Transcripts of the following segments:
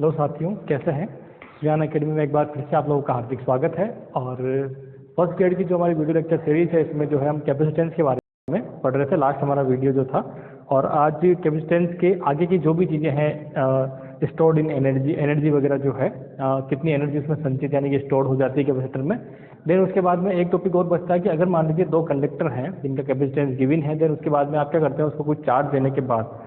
Hello साथियों, कैसे हैं। ज्ञान एकेडमी में एक बार फिर से आप लोगों का हार्दिक स्वागत है। और फर्स्ट ग्रेड की जो हमारी वीडियो लेक्चर सीरीज है, इसमें जो है हम कैपेसिटेंस के बारे में पढ़ रहे थे। लास्ट हमारा वीडियो जो था, और आज कैपेसिटेंस के आगे की जो भी चीज़ें हैं, स्टोर्ड इन एनर्जी वगैरह जो है, कितनी एनर्जी उसमें संचित यानी कि स्टोर हो जाती है कैपेसिटर में। देन उसके बाद में एक टॉपिक और बचता है कि अगर मान लीजिए दो कंडक्टर हैं जिनका कैपेसिटेंस गिवन है, देन उसके बाद में आप क्या करते हैं, उसको कुछ चार्ज देने के बाद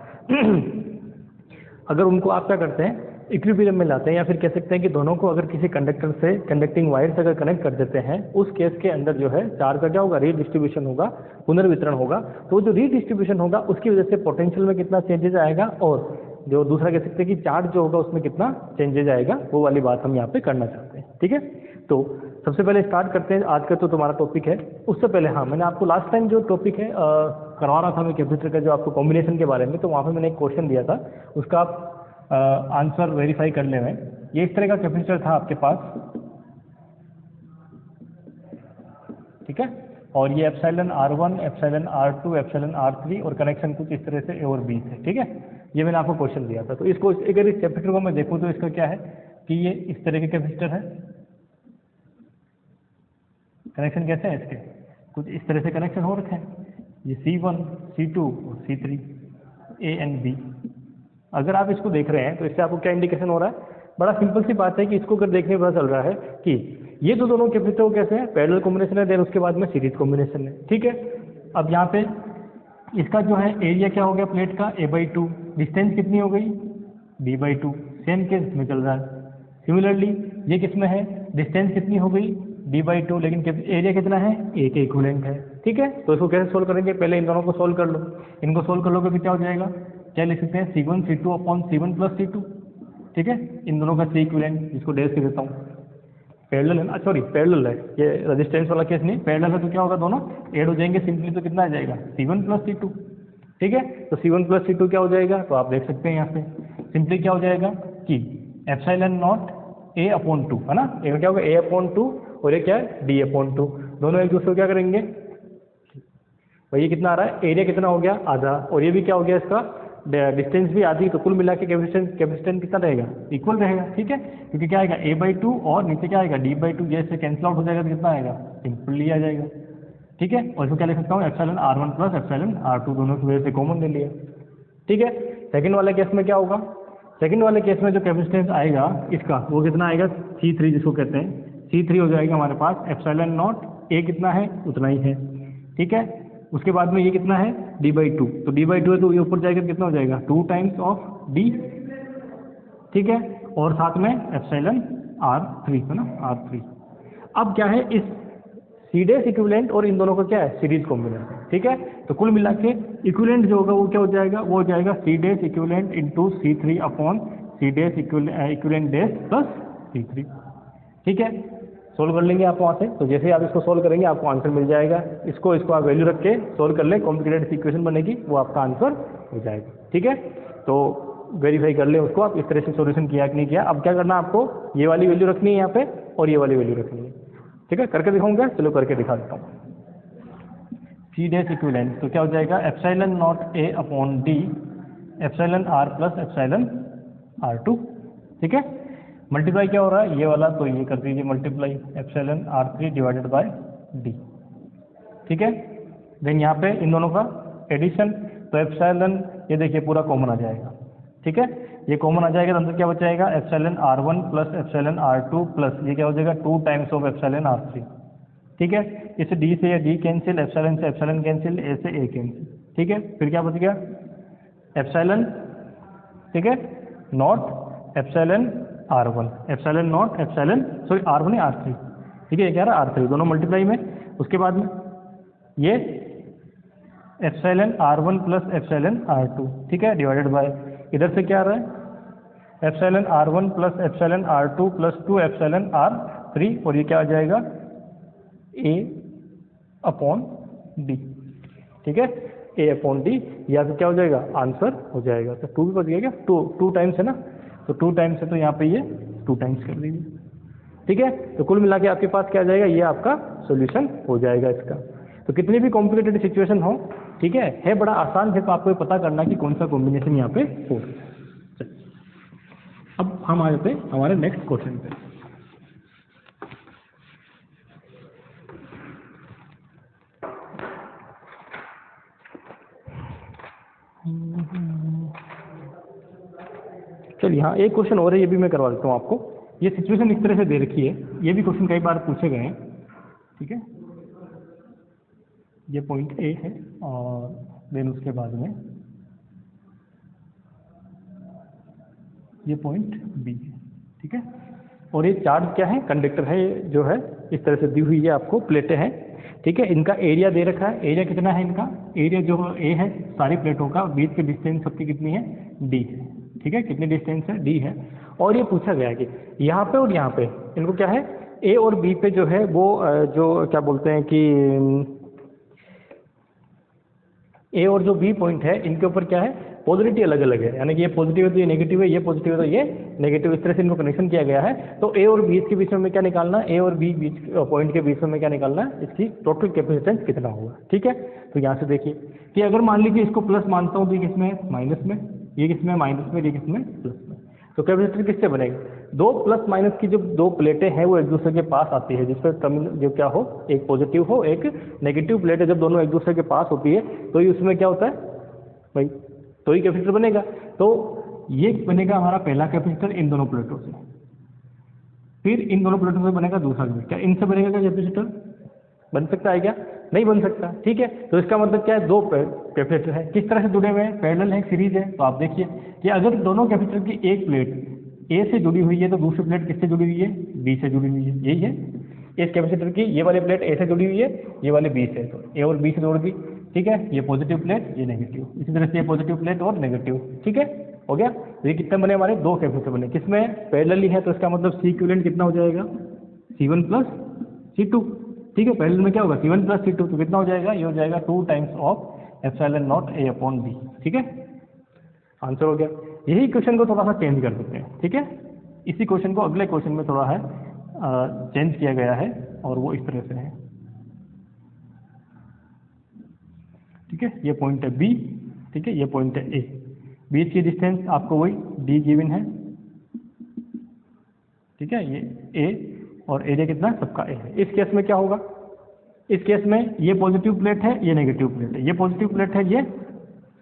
अगर उनको आप क्या करते हैं, इक्विलिब्रियम में लाते हैं, या फिर कह सकते हैं कि दोनों को अगर किसी कंडक्टर से कंडक्टिंग वायर से अगर कनेक्ट कर देते हैं, उस केस के अंदर जो है चार्ज का क्या होगा, रीडिस्ट्रीब्यूशन होगा, पुनर्वितरण होगा। तो जो रीडिस्ट्रीब्यूशन होगा उसकी वजह से पोटेंशियल में कितना चेंजेज आएगा, और जो दूसरा कह सकते हैं कि चार्ज जो होगा उसमें कितना चेंजेज आएगा, वो वाली बात हम यहाँ पे करना चाहते हैं। ठीक है, तो सबसे पहले स्टार्ट करते हैं। आज का तो तुम्हारा टॉपिक है, उससे पहले हाँ, मैंने आपको लास्ट टाइम जो टॉपिक है करवा रहा था मैं कैपेसिटर का, जो आपको कॉम्बिनेशन के बारे में, तो वहाँ पे मैंने एक क्वेश्चन दिया था, उसका आप आंसर वेरीफाई कर ले। ये इस तरह का कैपेसिटर था आपके पास, ठीक है, और ये epsilon R1, epsilon R2, epsilon R3 और कनेक्शन कुछ इस तरह से A और B थे। ठीक है, ये मैंने आपको क्वेश्चन दिया था। तो इसको अगर इस कैपेसिटर को मैं देखूं तो इसका क्या है कि ये इस तरह के कैपेसिटर है। कनेक्शन कैसे हैं इसके, कुछ इस तरह से कनेक्शन हो रखे हैं, ये C1, C2 और C3, A एंड B। अगर आप इसको देख रहे हैं तो इससे आपको क्या इंडिकेशन हो रहा है, बड़ा सिंपल सी बात है कि इसको अगर देखने में पता चल रहा है कि ये तो दोनों कैपेसिटर कैसे हैं, पैरेलल कॉम्बिनेशन है, देन उसके बाद में सीरीज कॉम्बिनेशन है। ठीक है, अब यहाँ पे इसका जो है एरिया क्या हो गया प्लेट का, A/2, डिस्टेंस कितनी हो गई, D/2, सेम केस में चल रहा है। सिमिलरली ये किसमें है, डिस्टेंस कितनी हो गई, D/2, लेकिन एरिया कितना है, A के इक्विवेलेंट है। ठीक है, तो इसको कैसे सोल्व करेंगे, पहले इन दोनों को सोल्व कर लो। इनको सोल्व कर लोगे तो क्या हो जाएगा, क्या लिख सकते हैं, C1 C2 upon C1 plus C2। ठीक है, इन दोनों का C इक्विवेलेंट, इसको डैश कर देता हूँ। पैरेलल है ना, सॉरी पैरेलल है, ये रेजिस्टेंस वाला केस नहीं, पैरेलल है तो क्या होगा, दोनों ऐड हो जाएंगे सिंपली, तो कितना आ जाएगा, C1 प्लस C2। ठीक है, तो C1 प्लस C2 क्या हो जाएगा, तो आप देख सकते हैं यहाँ पे सिंपली क्या हो जाएगा कि एप्सिलॉन नॉट A अपॉन 2 है ना, ये क्या होगा A अपॉन 2 और ये क्या है D अपॉन 2, दोनों एक दूसरे को क्या करेंगे, और ये कितना आ रहा है, एरिया कितना हो गया, आधा, और ये भी क्या हो गया, इसका डिस्टेंस भी आधी, तो कुल मिला के कैपेसिटेंस कितना रहेगा, इक्वल रहेगा। ठीक है, क्योंकि क्या आएगा A/2 और नीचे क्या आएगा D/2, जैसे कैंसिल आउट हो जाएगा तो कितना आएगा, सिंपली आ जाएगा। ठीक है, और इसको क्या लिख सकता हूँ, epsilon R1 plus epsilon R2, दोनों की वजह से कॉमन ले लिया। ठीक है, सेकंड वाले केस में क्या होगा, सेकंड वाले केस में जो कैपेसिटेंस आएगा इसका, वो कितना आएगा, C3 जिसको कहते हैं, C3 हो जाएगा हमारे पास एप्सिलॉन नॉट, A कितना है उतना ही है। ठीक है, उसके बाद में ये कितना है, D/2, तो D/2 है तो ये ऊपर जाएगा कितना हो जाएगा, 2 टाइम्स ऑफ D। ठीक है, और साथ में एप्सिलॉन R3 है ना, R3। अब क्या है, इस C डैश इक्विवेलेंट और इन दोनों का क्या है, सीरीज कॉम्बिनेशन। ठीक है, तो कुल मिला के इक्विवेलेंट जो होगा वो क्या हो जाएगा, वो हो जाएगा C dash equivalent into C3 upon C dash equivalent dash plus C3। ठीक है, सोल्व कर लेंगे आप वहाँ से, तो जैसे ही आप इसको सोल्व करेंगे आपको आंसर मिल जाएगा। इसको आप वैल्यू रख के सोल्व कर ले, कॉम्प्लिकेटेड इक्वेशन बनेगी, वो आपका आंसर हो जाएगा। ठीक है, तो वेरीफाई कर ले उसको आप, इस तरह से सॉल्यूशन किया कि नहीं किया। अब क्या करना है आपको, ये वाली वैल्यू रखनी है यहाँ पे और ये वाली वैल्यू रखनी है। ठीक है, करके दिखाऊंगा, चलो करके दिखा देता हूँ। C डैश इक्विवेलेंट तो क्या हो जाएगा, epsilon not A upon D epsilon R plus epsilon R2। ठीक है, मल्टीप्लाई क्या हो रहा है, ये वाला, तो ये कर दीजिए multiply epsilon R3 divided by D। ठीक है, देन यहाँ पे इन दोनों का एडिशन, तो एप्सिलॉन, ये देखिए पूरा कॉमन आ जाएगा। ठीक है, ये कॉमन आ जाएगा तो अंदर क्या बचाएगा, epsilon R1 plus epsilon R2 plus ये क्या हो जाएगा, 2 टाइम्स ऑफ एप्सिलॉन R3। ठीक है, इस D से ये D कैंसिल, एप्सिलॉन से एप्सिलॉन कैंसिल, A से A कैंसिल। ठीक है, फिर क्या बच गया, एप्सिलॉन, ठीक है, not epsilon R1, epsilon not epsilon, sorry R1 है R3। ठीक है, ये क्या रहा R3, दोनों मल्टीप्लाई में। उसके बाद में ये epsilon R1 plus epsilon R2, ठीक है, डिवाइडेड बाय, इधर से क्या आ रहा है, epsilon R1 plus epsilon R2 plus 2 epsilon R3, और ये क्या आ जाएगा, A अपॉन D। ठीक है, A अपॉन D, या फिर क्या हो जाएगा, आंसर हो जाएगा। तो 2 भी बच गया क्या, 2 टाइम्स है ना, तो 2 टाइम्स है तो यहाँ पे ये 2 टाइम्स कर दीजिए। ठीक है, तो कुल मिला के आपके पास क्या आ जाएगा, ये आपका सॉल्यूशन हो जाएगा इसका। तो कितनी भी कॉम्प्लिकेटेड सिचुएशन हो, ठीक है बड़ा आसान है, तो आपको पता करना कि कौन सा कॉम्बिनेशन यहाँ पे हो। अब हम आ जाते हैं हमारे नेक्स्ट क्वेश्चन पे। चलिए हाँ, एक क्वेश्चन और है, ये भी मैं करवा देता हूँ आपको। ये सिचुएशन इस तरह से दे रखी है, ये भी क्वेश्चन कई बार पूछे गए हैं, ठीक है। ये पॉइंट ए है और देन उसके बाद में ये पॉइंट बी है, ठीक है। और ये चार्ज क्या है, कंडक्टर है, जो है इस तरह से दी हुई है आपको, प्लेटें हैं, ठीक है। इनका एरिया दे रखा है, एरिया कितना है इनका, एरिया जो ए है सारी प्लेटों का, बीच के डिस्टेंस सबकी कितनी है, डी है, ठीक है। कितनी डिस्टेंस है, डी है। और ये पूछा गया है कि यहाँ पे और यहाँ पे इनको क्या है, ए और बी पे जो है वो जो क्या बोलते हैं कि ए और जो बी पॉइंट है इनके ऊपर क्या है, पॉजिटिविटी अलग अलग है, यानी कि ये पॉजिटिव है तो ये नेगेटिव है, ये पॉजिटिव है तो ये नेगेटिव, इस तरह से इनको कनेक्शन किया गया है। तो ए और बी के बीच में क्या निकालना, ए और बी बीच पॉइंट के बीच में क्या निकालना है, इसकी टोटल कैपेसिटेंस कितना होगा, ठीक है। तो यहाँ से देखिए कि अगर मान लीजिए इसको प्लस मानता हूँ तो ये किसमें, माइनस में, ये किसमें माइनस में, ये किसमें प्लस में, तो कैपेसिटर किससे बनेगा, दो प्लस माइनस की जो दो प्लेटें हैं वो एक दूसरे के पास आती है, जिस पर टर्मिनल जो क्या हो, एक पॉजिटिव हो एक नेगेटिव प्लेट है, जब दोनों एक दूसरे के पास होती है तो ये उसमें क्या होता है भाई, तो ही कैपेसिटर बनेगा। तो ये बनेगा हमारा पहला कैपेसिटर इन दोनों प्लेटों से, फिर इन दोनों प्लेटों से बनेगा दूसरा कैपेसिटर, इनसे बनेगा क्या कैपेसिटर, बन सकता है क्या, नहीं बन सकता, ठीक है। तो इसका मतलब क्या है, दो कैपेसिटर है, किस तरह से जुड़े हुए हैं, पैरेलल है, सीरीज है। तो आप देखिए कि अगर दोनों कैपेसिटर की एक प्लेट ए से जुड़ी हुई है तो दूसरी प्लेट किससे जुड़ी हुई है, बी से जुड़ी हुई है, यही है। इस कैपेसिटर की ये वाली प्लेट ए से जुड़ी हुई है, ये वाली बी से, तो ए और बी से जोड़ दी, ठीक है। ये पॉजिटिव प्लेट, ये नेगेटिव, इसी तरह से ये पॉजिटिव प्लेट और नेगेटिव, ठीक है, हो गया। तो ये कितने बने हमारे, दो कैपेसिटर बने, किसमें पैरेलली है, तो इसका मतलब सी इक्विवेलेंट कितना हो जाएगा, C1 प्लस C2, ठीक है। पैरेलल में क्या होगा, C1 प्लस C2, तो कितना हो जाएगा, ये हो जाएगा 2 times of epsilon not A upon B, ठीक है। आंसर हो गया। यही क्वेश्चन को थोड़ा सा चेंज कर देते हैं, ठीक है। इसी क्वेश्चन को अगले क्वेश्चन में थोड़ा है चेंज किया गया है और वो इस तरह से है, ठीक है। ये पॉइंट है बी, ठीक है, ये पॉइंट है ए, बीच की डिस्टेंस आपको वही डी गिवन है, ठीक है। ये ए और एरिया कितना सबका ए है। इस केस में क्या होगा, इस केस में ये पॉजिटिव प्लेट है, ये नेगेटिव प्लेट है, ये पॉजिटिव प्लेट है, ये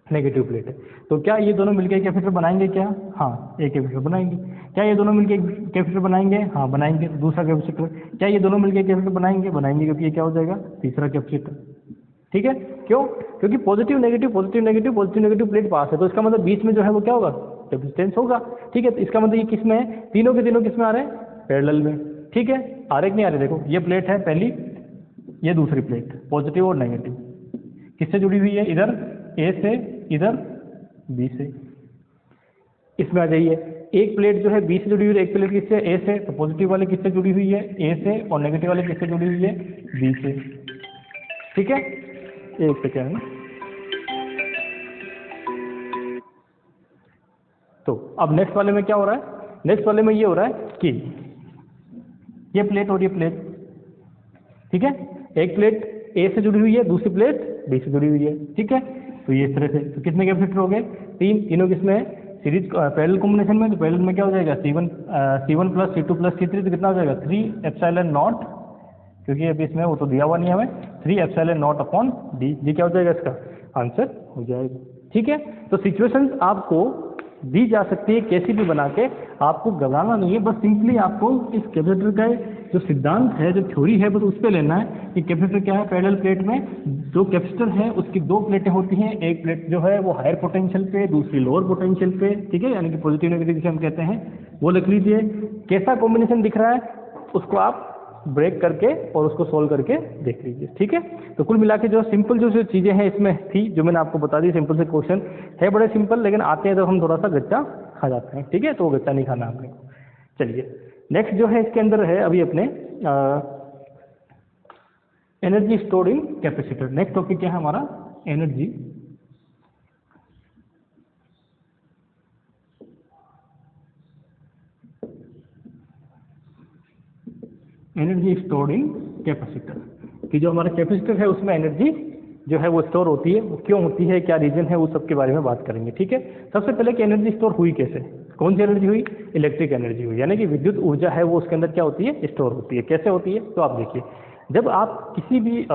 नेगेटिव प्लेट है। तो क्या ये दोनों मिलकर कैपेसिटर बनाएंगे क्या, हाँ एक कैपेसिटर बनाएंगे। क्या ये दोनों मिलकर कैपेसिटर बनाएंगे, हाँ बनाएंगे। दूसरा कैपेसिटर, क्या ये दोनों मिलकर कैपेसिटर बनाएंगे, बनाएंगे, क्योंकि ये क्या हो जाएगा, तीसरा कैपेसिटर, ठीक है। क्यों, क्योंकि positive negative positive negative positive negative plate पास है, तो इसका मतलब बीच में जो है वो क्या होगा, कैपेसिटेंस होगा, ठीक है। तो इसका मतलब ये किस में है, तीनों के तीनों किस में आ रहे हैं, पैरेलल में, ठीक है। आ रहे कि नहीं आ रहे, देखो ये प्लेट है पहली, ये दूसरी प्लेट, पॉजिटिव और नेगेटिव, किससे जुड़ी हुई है, इधर ए से, इधर बी से। इसमें आ जाइए, एक प्लेट जो है बी से जुड़ी हुई है, एक प्लेट किससे, ए से, तो पॉजिटिव वाले किससे जुड़ी हुई है, ए से, और नेगेटिव वाले किससे जुड़ी हुई है, बी से, ठीक है। एक सेकेंड है, तो अब नेक्स्ट वाले में क्या हो रहा है, नेक्स्ट वाले में ये हो रहा है कि ये प्लेट और ये प्लेट, ठीक है, एक प्लेट ए से जुड़ी हुई है, दूसरी प्लेट बी से जुड़ी हुई है, ठीक है। तो ये इस तरह से, तो कितने कैपेसिटर हो गए, तीन, तीनों किसमें है, सीरीज पैरेलल कॉम्बिनेशन में। तो पैरेलल में क्या हो जाएगा, C1 plus C2 plus C3, तो कितना हो जाएगा 3 एप्सिलॉन नॉट, क्योंकि अभी इसमें वो तो दिया हुआ नहीं है हमें, 3 एप्सिलॉन नॉट अपॉन डी, ये क्या हो जाएगा, इसका आंसर हो जाएगा, ठीक है। तो सिचुएशंस आपको दी जा सकती है कैसी भी बना के, आपको घबराना नहीं है, बस सिंपली आपको इस कैपेसिटर का जो सिद्धांत है, जो थ्योरी है, बस उस पर लेना है कि कैपेसिटर क्या है, पैरेलल प्लेट में जो कैपेसिटर है उसकी दो प्लेटें होती हैं, एक प्लेट जो है वो हायर पोटेंशियल पे, दूसरी लोअर पोटेंशियल पे, ठीक है, यानी कि पॉजिटिव नेगेटिव जिसे हम कहते हैं, वो लिख लीजिए। कैसा कॉम्बिनेशन दिख रहा है उसको आप ब्रेक करके और उसको सोल्व करके देख लीजिए, ठीक है। तो कुल मिला के जो सिंपल जो चीज़ें हैं इसमें थी, जो मैंने आपको बता दी, सिंपल से क्वेश्चन है, बड़े सिंपल, लेकिन आते हैं तो हम थोड़ा सा गच्चा खा जाते हैं, ठीक है। तो वो गच्चा नहीं खाना आपने। चलिए नेक्स्ट जो है इसके अंदर है अभी अपने energy stored in capacitor. Next topic क्या है हमारा, एनर्जी स्टोर्ड इन कैपेसिटर, कि जो हमारा कैपेसिटर है उसमें एनर्जी जो है वो स्टोर होती है, वो क्यों होती है, क्या रीजन है, वो सब के बारे में बात करेंगे। ठीक है, सबसे पहले कि एनर्जी स्टोर हुई कैसे, कौन सी एनर्जी हुई, इलेक्ट्रिक एनर्जी हुई, यानी कि विद्युत ऊर्जा है वो उसके अंदर क्या होती है, स्टोर होती है। कैसे होती है, तो आप देखिए, जब आप किसी भी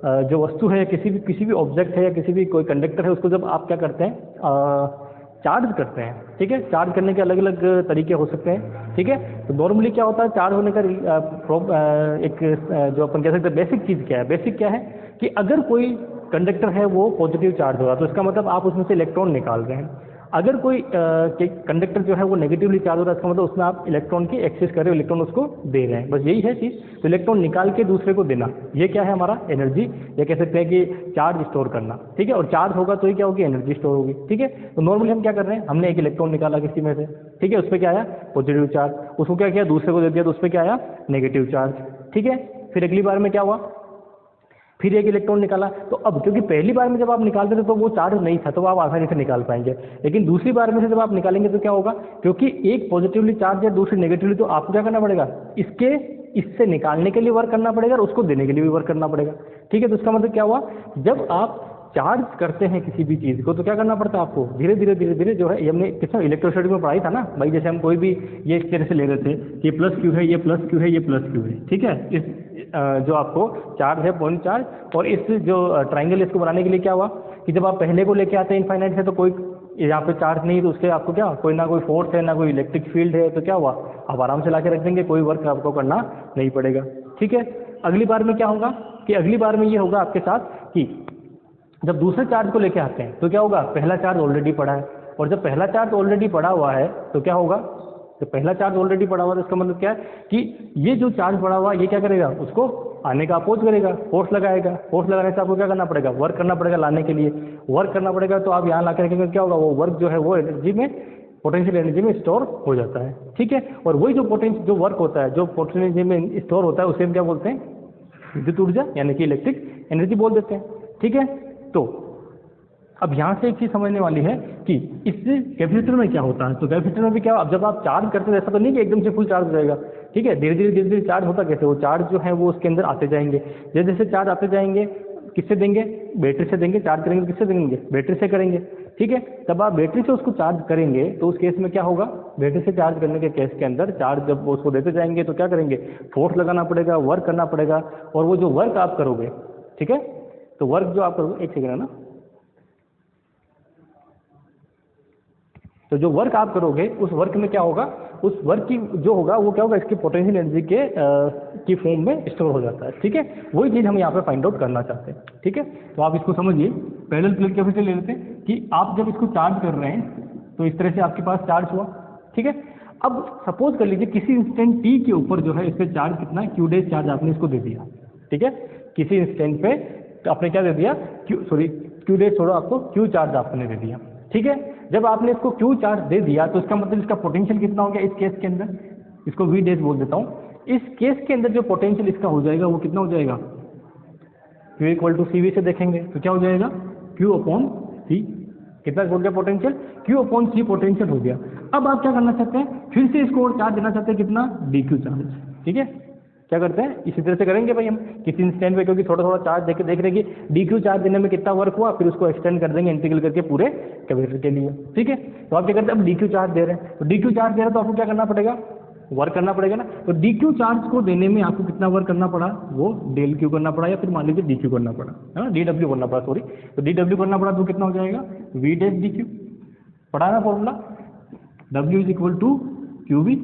जो वस्तु है, किसी भी ऑब्जेक्ट है या किसी भी कोई कंडक्टर है, उसको जब आप क्या करते हैं, चार्ज करते हैं। ठीक है, चार्ज करने के अलग अलग तरीके हो सकते हैं। ठीक है, तो नॉर्मली क्या होता है, चार्ज होने का एक जो अपन कह सकते हैं बेसिक चीज़ क्या है, बेसिक क्या है कि अगर कोई कंडक्टर है वो पॉजिटिव चार्ज हो रहा है तो इसका मतलब आप उसमें से इलेक्ट्रॉन निकाल रहे हैं। अगर कोई कंडक्टर जो है वो नेगेटिवली चार्ज हो रहा है, इसका मतलब उसमें आप इलेक्ट्रॉन की एक्सेस कर रहे हो, इलेक्ट्रॉन उसको दे रहे हैं, बस यही है चीज़। तो इलेक्ट्रॉन निकाल के दूसरे को देना, ये क्या है, हमारा एनर्जी, या कह सकते हैं कि चार्ज स्टोर करना। ठीक है, और चार्ज होगा तो ये क्या होगी, एनर्जी स्टोर होगी। ठीक है, तो नॉर्मली हम क्या कर रहे हैं, हमने एक इलेक्ट्रॉन निकाला किसी में से, ठीक है, उस पर क्या आया, पॉजिटिव चार्ज, उसको क्या किया, दूसरे को दे दिया तो उस पर क्या आया, नेगेटिव चार्ज। ठीक है, फिर अगली बार में क्या हुआ, फिर एक इलेक्ट्रॉन निकाला, तो अब क्योंकि पहली बार में जब आप निकालते थे तो वो चार्ज नहीं था तो आप आसानी से निकाल पाएंगे, लेकिन दूसरी बार में से जब आप निकालेंगे तो क्या होगा, क्योंकि एक पॉजिटिवली चार्ज है दूसरी नेगेटिवली, तो आपको क्या करना पड़ेगा, इससे निकालने के लिए वर्क करना पड़ेगा और उसको देने के लिए भी वर्क करना पड़ेगा। ठीक है, तो इसका मतलब क्या हुआ, जब आप चार्ज करते हैं किसी भी चीज़ को तो क्या करना पड़ता है आपको, धीरे धीरे धीरे धीरे जो है, ये हमने किसमें इलेक्ट्रोस्टैटिक में पढ़ाई था ना भाई, जैसे हम कोई भी ये इस तरह से ले रहे थे, ये प्लस क्यू है, ये प्लस क्यू है, ये प्लस क्यू है। ठीक है, इस जो आपको चार्ज है पॉइंट चार्ज, और इस जो ट्राइंगल इसको बनाने के लिए क्या हुआ कि जब आप पहले को लेके आते हैं इनफाइनाइट से तो कोई यहाँ पे चार्ज नहीं, तो उसके आपको क्या, कोई ना कोई फोर्स है ना कोई इलेक्ट्रिक फील्ड है, तो क्या हुआ, आप आराम से ला के रख देंगे, कोई वर्क आपको करना नहीं पड़ेगा। ठीक है, अगली बार में क्या होगा कि अगली बार में ये होगा आपके साथ कि जब दूसरे चार्ज को लेके आते हैं तो क्या होगा, पहला चार्ज ऑलरेडी पड़ा है, और जब पहला चार्ज ऑलरेडी पड़ा हुआ है तो क्या होगा, तो पहला चार्ज ऑलरेडी पड़ा हुआ है, तो इसका मतलब क्या है कि ये जो चार्ज पड़ा हुआ है ये क्या करेगा, उसको आने का अपोज करेगा, फोर्स लगाएगा, फोर्स लगाने से आपको क्या करना पड़ेगा, वर्क करना पड़ेगा, लाने के लिए वर्क करना पड़ेगा, तो आप यहाँ ला के रखेंगे, क्या होगा, वो वर्क जो है वो एनर्जी में, पोटेंशियल एनर्जी में स्टोर हो जाता है। ठीक है, और वही जो वर्क होता है, जो पोटेंशियल एनर्जी में स्टोर होता है, उसे हम क्या बोलते हैं, विद्युत ऊर्जा, यानी कि इलेक्ट्रिक एनर्जी बोल देते हैं। ठीक है, तो अब यहाँ से एक चीज़ समझने वाली है कि इस कैपेसिटर में क्या होता है, तो कैपेसिटर में भी क्या, अब जब आप चार्ज करते हैं ऐसा तो नहीं कि एकदम से फुल चार्ज हो जाएगा। ठीक है, धीरे धीरे चार्ज होता कैसे, वो चार्ज जो है वो उसके अंदर आते जाएंगे, जैसे जैसे चार्ज आते जाएंगे, किससे देंगे, बैटरी से देंगे, चार्ज करेंगे किससे देंगे, बैटरी से करेंगे। ठीक है, तब आप बैटरी से उसको चार्ज करेंगे तो उस केस में क्या होगा, बैटरी से चार्ज करने के केस के अंदर चार्ज जब उसको देते जाएंगे तो क्या करेंगे, फोर्स लगाना पड़ेगा, वर्क करना पड़ेगा, और वो जो वर्क आप करोगे, ठीक है, तो वर्क जो आप करोगे, एक सेकेंड है ना, तो जो वर्क आप करोगे उस वर्क में क्या होगा, उस वर्क की जो होगा वो क्या होगा, इसके पोटेंशियल एनर्जी के की फॉर्म में स्टोर हो जाता है। ठीक है, वही चीज़ हम यहाँ पे फाइंड आउट करना चाहते हैं। ठीक है, तो आप इसको समझिए, पैरेलल प्लेट कैपेसिटर ले लेते हैं कि आप जब इसको चार्ज कर रहे हैं तो इस तरह से आपके पास चार्ज हुआ। ठीक है, अब सपोज कर लीजिए किसी इंस्टेंट टी के ऊपर जो है इस पर चार्ज कितना है, क्यू डेज चार्ज आपने इसको दे दिया। ठीक है, किसी इंस्टेंट पे आपने क्या दे दिया, क्यू डेज छोड़ो, आपको क्यू चार्ज आपने दे दिया। ठीक है, जब आपने इसको क्यू चार्ज दे दिया तो इसका मतलब इसका पोटेंशियल कितना हो गया, इस केस के अंदर, इसको वी डेज बोल देता हूँ, इस केस के अंदर जो पोटेंशियल इसका हो जाएगा वो कितना हो जाएगा, Q equal to C V से देखेंगे तो क्या हो जाएगा, क्यू अपॉन सी, कितना हो गया पोटेंशियल, क्यू अपॉन सी पोटेंशियल हो गया। अब आप क्या करना चाहते हैं, फिर से इसको और चार्ज देना चाहते हैं, कितना, डी क्यू चार्ज। ठीक है, क्या करते हैं, इसी तरह से करेंगे भाई हम किसी इंस्टेंट पे, क्योंकि थोड़ा थोड़ा चार्ज देख रहे कि डी क्यू चार्ज देने में कितना वर्क हुआ, फिर उसको एक्सटेंड कर देंगे इंटीग्रल करके पूरे कैपेसिटर के लिए। ठीक है, तो आप क्या करते हैं, अब डी क्यू चार्ज दे रहे हैं, तो डी क्यू चार्ज दे रहे हैं तो आपको क्या करना पड़ेगा, वर्क करना पड़ेगा ना, तो डी क्यू चार्ज को देने में आपको कितना वर्क करना पड़ा, वो डेल क्यू करना पड़ा, या फिर मान लीजिए डी क्यू करना पड़ा, है ना, डी डब्ल्यू करना पड़ा, सॉरी, तो डी डब्ल्यू करना पड़ा तो कितना हो जाएगा, वी डेश डी क्यू, पढ़ा ना formula, W is equal to Q V,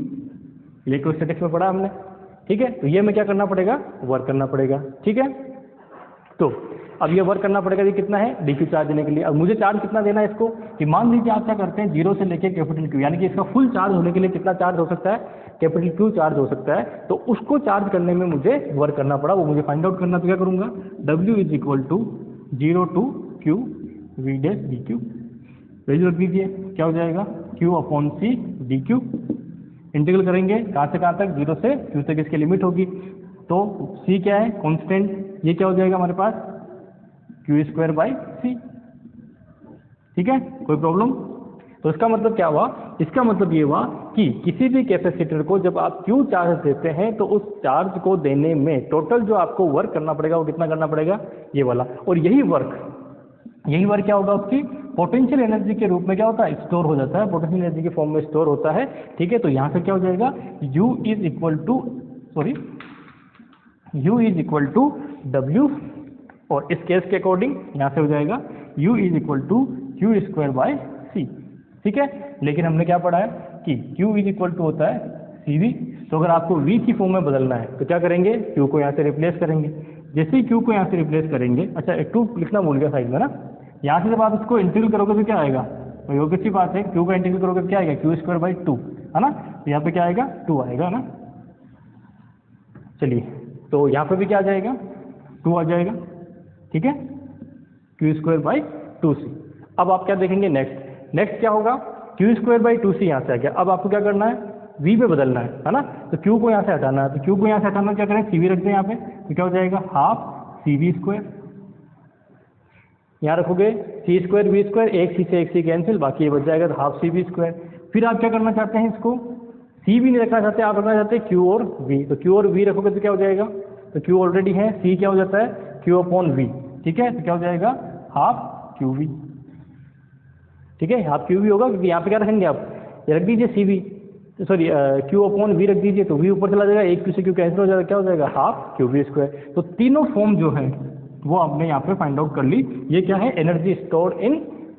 electrostatics में पढ़ा हमने। ठीक है, तो ये में क्या करना पड़ेगा, वर्क करना पड़ेगा। ठीक है, तो अब ये वर्क करना पड़ेगा, ये कितना है, डी क्यू चार्ज देने के लिए। अब मुझे चार्ज कितना देना है इसको, कि मान लीजिए आप क्या करते हैं, जीरो से लेके कैपिटल क्यू, यानी कि इसका फुल चार्ज होने के लिए कितना चार्ज हो सकता है, कैपिटल क्यू चार्ज हो सकता है, तो उसको चार्ज करने में मुझे वर्क करना पड़ा, वो मुझे फाइंड आउट करना, तो क्या करूँगा, W is equal to zero to Q V dash D Q, value रख दीजिए, क्या हो जाएगा, Q upon C D Q, integral करेंगे कहाँ से कहाँ तक, जीरो से क्यू तक इसकी लिमिट होगी, तो सी क्या है, कांस्टेंट, ये क्या हो जाएगा हमारे पास, क्यू स्क्वायर बाई सी। ठीक है, कोई प्रॉब्लम, तो इसका मतलब क्या हुआ, इसका मतलब ये हुआ कि किसी भी कैपेसिटर को जब आप Q चार्ज देते हैं तो उस चार्ज को देने में टोटल जो आपको वर्क करना पड़ेगा वो कितना करना पड़ेगा, ये वाला। और यही वर्क क्या होगा, उसकी पोटेंशियल एनर्जी के रूप में क्या होता है, स्टोर हो जाता है, पोटेंशियल एनर्जी के फॉर्म में स्टोर होता है। ठीक है, तो यहाँ से क्या हो जाएगा, U is equal to W, और इस केस के अकॉर्डिंग यहाँ से हो जाएगा U is equal to Q square by C। ठीक है, लेकिन हमने क्या पढ़ा है कि Q इज इक्वल टू होता है CV। तो अगर आपको V की फॉर्म में बदलना है तो क्या करेंगे, Q को यहाँ से रिप्लेस करेंगे। जैसे ही Q को यहाँ से रिप्लेस करेंगे, अच्छा एक 2 लिखना भूल गया साइड में ना, यहाँ से जब आप इसको इंटीग्रल करोगे तो क्या आएगा, तो ये अच्छी बात है, Q का इंटीग्रल करोगे तो क्या आएगा, Q स्क्वायर बाई 2, है ना। तो यहाँ पे क्या आएगा, 2 आएगा ना। चलिए, तो यहाँ पे भी क्या आ जाएगा, 2 आ जाएगा। ठीक है, Q स्क्वायर बाई 2C। अब आप क्या देखेंगे, नेक्स्ट क्या होगा, Q स्क्वायर बाई 2C यहाँ से आ गया। अब आपको क्या करना है, V पे बदलना है ना। तो Q को यहाँ से हटाना है, तो Q को यहाँ से हटाना क्या करें, CV रख दें यहाँ पे, तो क्या हो जाएगा, हाफ CV स्क्वायर। यहाँ रखोगे C स्क्वायर V स्क्वायर, एक C से एक C कैंसिल, बाकी ये बच जाएगा, तो हाफ CV स्क्वायर। फिर आप क्या करना चाहते हैं, इसको C भी नहीं रखना चाहते, आप रखना चाहते हैं Q और V। तो Q और V रखोगे तो क्या हो जाएगा, तो Q ऑलरेडी है, C क्या हो जाता है, Q अपॉन V। ठीक है, तो क्या हो जाएगा, हाफ QV। ठीक है, हाफ QV होगा, क्योंकि यहाँ पे क्या रखेंगे आप, ये रख दीजिए CV, sorry Q upon V रख दीजिए, तो V ऊपर चला जाएगा, एक Q से Q कैंसिल हो जाएगा, क्या हो जाएगा, हाफ QV स्क्वायर। तो तीनों फॉर्म जो है वो आपने यहाँ पे फाइंड आउट कर ली। ये क्या है, एनर्जी स्टोर इन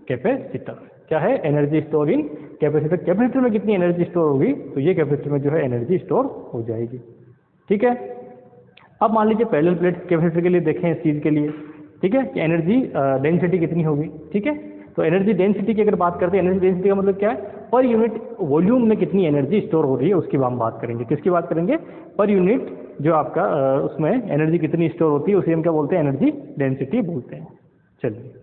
कैपेसिटर। क्या है, energy store in capacitor. Capacitor में कितनी एनर्जी स्टोर होगी, तो ये कैपेसिटर में जो है एनर्जी स्टोर हो जाएगी। ठीक है, अब मान लीजिए पैरेलल प्लेट कैपेसिटर के लिए देखें, इस चीज़ के लिए, ठीक है, कि एनर्जी डेंसिटी कितनी होगी। ठीक है, तो एनर्जी डेंसिटी की अगर बात करते हैं, एनर्जी डेंसिटी का मतलब क्या है, पर यूनिट वॉल्यूम में कितनी एनर्जी स्टोर हो रही है उसकी हम बात करेंगे। किसकी बात करेंगे, पर यूनिट जो आपका उसमें एनर्जी कितनी स्टोर होती है उसे हम क्या बोलते हैं, एनर्जी डेंसिटी बोलते हैं। चलिए,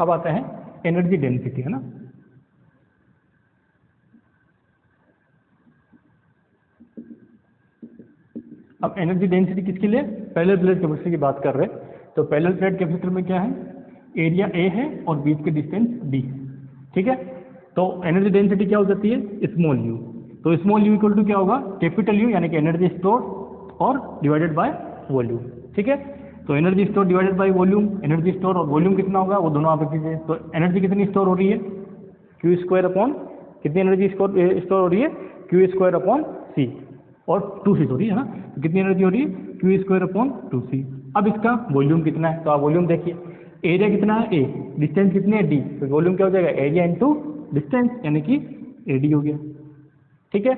अब आते हैं एनर्जी डेंसिटी, है ना। अब एनर्जी डेंसिटी किसके लिए, पैरेलल प्लेट कैपेसिटर की बात कर रहे हैं। तो पैरेलल प्लेट कैपेसिटर में क्या है, एरिया A है और बीच के डिस्टेंस D है। ठीक है, तो एनर्जी डेंसिटी क्या हो जाती है, स्मॉल u। तो स्मॉल u इक्वल टू क्या होगा, कैपिटल U, यानी कि एनर्जी स्टोर और डिवाइडेड बाय वॉल्यूम। ठीक है, तो energy store divided by volume, energy store और वॉल्यूम कितना होगा, वो दोनों आप रख दीजिए। तो एनर्जी कितनी स्टोर हो रही है, Q स्क्वायर अपॉन, कितनी एनर्जी स्टोर हो रही है, Q स्क्वायर अपॉन C, और 2C सॉरी, है ना। तो कितनी एनर्जी हो रही है, Q स्क्वायर अपॉन 2C। अब इसका वॉल्यूम कितना है, तो आप वॉल्यूम देखिए, एरिया कितना है A, डिस्टेंस कितनी है D, तो वॉल्यूम क्या हो जाएगा, एरिया इंटू डिस्टेंस, यानी कि AD हो गया। ठीक है,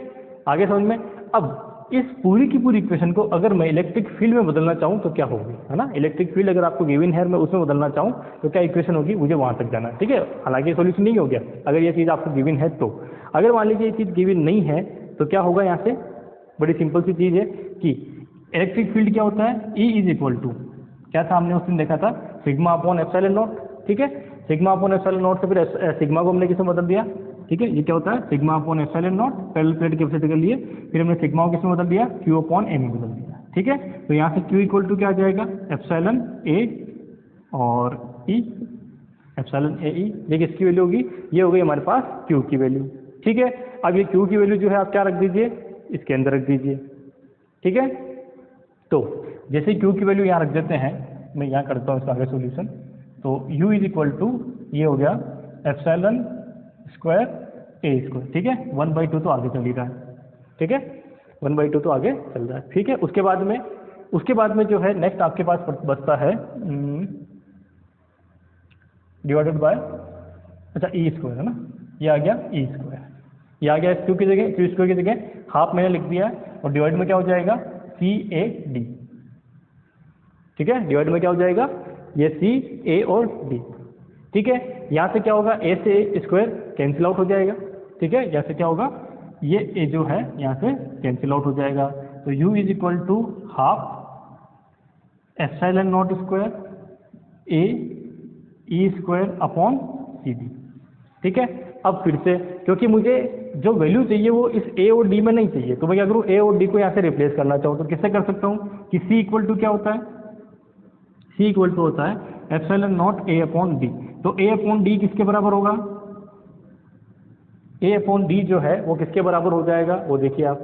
आगे समझ में। अब इस पूरी की पूरी इक्वेशन को अगर मैं इलेक्ट्रिक फील्ड में बदलना चाहूँ तो क्या होगी, है ना। इलेक्ट्रिक फील्ड अगर आपको गिवन है, मैं उसमें बदलना चाहूँ तो क्या इक्वेशन होगी, मुझे वहाँ तक जाना है। ठीक है, हालांकि सोल्यूशन नहीं हो गया अगर ये चीज़ आपको गिवन है तो। अगर मान लीजिए ये चीज़ गिवन नहीं है तो क्या होगा, यहाँ से बड़ी सिंपल सी चीज़ है कि इलेक्ट्रिक फील्ड क्या होता है, E इज इक्वल टू, क्या था हमने उस दिन देखा था, सिग्मा अपॉन एप्सिलॉन नॉट। ठीक है, सिग्मा अपॉन एप्सिलॉन नॉट से फिर सिग्मा को हमने किसमें बदल दिया। ठीक है, ये क्या होता है, sigma upon epsilon not parallel plate capacitor के लिए, फिर हमने सिग्मा को किसमें बदल दिया, Q अपॉन A में बदल दिया। ठीक है, तो यहाँ से Q इक्वल टू क्या आ जाएगा, एप्सिलॉन A और E, एप्सिलॉन AE। देखिए इसकी वैल्यू होगी, ये हो गई हमारे पास Q की वैल्यू। ठीक है, अब ये Q की वैल्यू जो है आप क्या रख दीजिए, इसके अंदर रख दीजिए। ठीक है, तो जैसे Q की वैल्यू यहाँ रख देते हैं, मैं यहाँ करता हूँ इसका आगे सोल्यूशन। तो U इज इक्वल टू, ये हो गया एप्सिलॉन स्क्वायर A स्क्वायर। ठीक है, 1/2 तो आगे चल ही रहा है। ठीक है, 1/2 तो आगे चल रहा है। ठीक है, उसके बाद में जो है नेक्स्ट आपके पास बचता है डिवाइडेड बाय, अच्छा E स्क्वायर, है ना, ये आ गया E स्क्वायर, ये आ गया Q की जगह, Q स्क्वायर की जगह हाफ मैंने लिख दिया है, और डिवाइड में क्या हो जाएगा, CAD। ठीक है, डिवाइड में क्या हो जाएगा, ये CA और D। ठीक है, यहाँ से क्या होगा, A से A स्क्वायर कैंसिल आउट हो जाएगा। ठीक है, यहाँ से क्या होगा, ये A जो है यहाँ से कैंसिल आउट हो जाएगा। तो U is equal to half epsilon not square A E square upon CD। ठीक है, अब फिर से क्योंकि मुझे जो वैल्यू चाहिए वो इस ए और डी में नहीं चाहिए, तो मैं क्या करूँ, ए और डी को यहाँ से रिप्लेस करना चाहूँ तो किससे कर सकता हूँ कि सी इक्वल टू क्या होता है, सी इक्वल टू होता है epsilon not a upon D. तो ए अपॉन डी किसके बराबर होगा, ए अपॉन डी जो है वो किसके बराबर हो जाएगा, वो देखिए आप,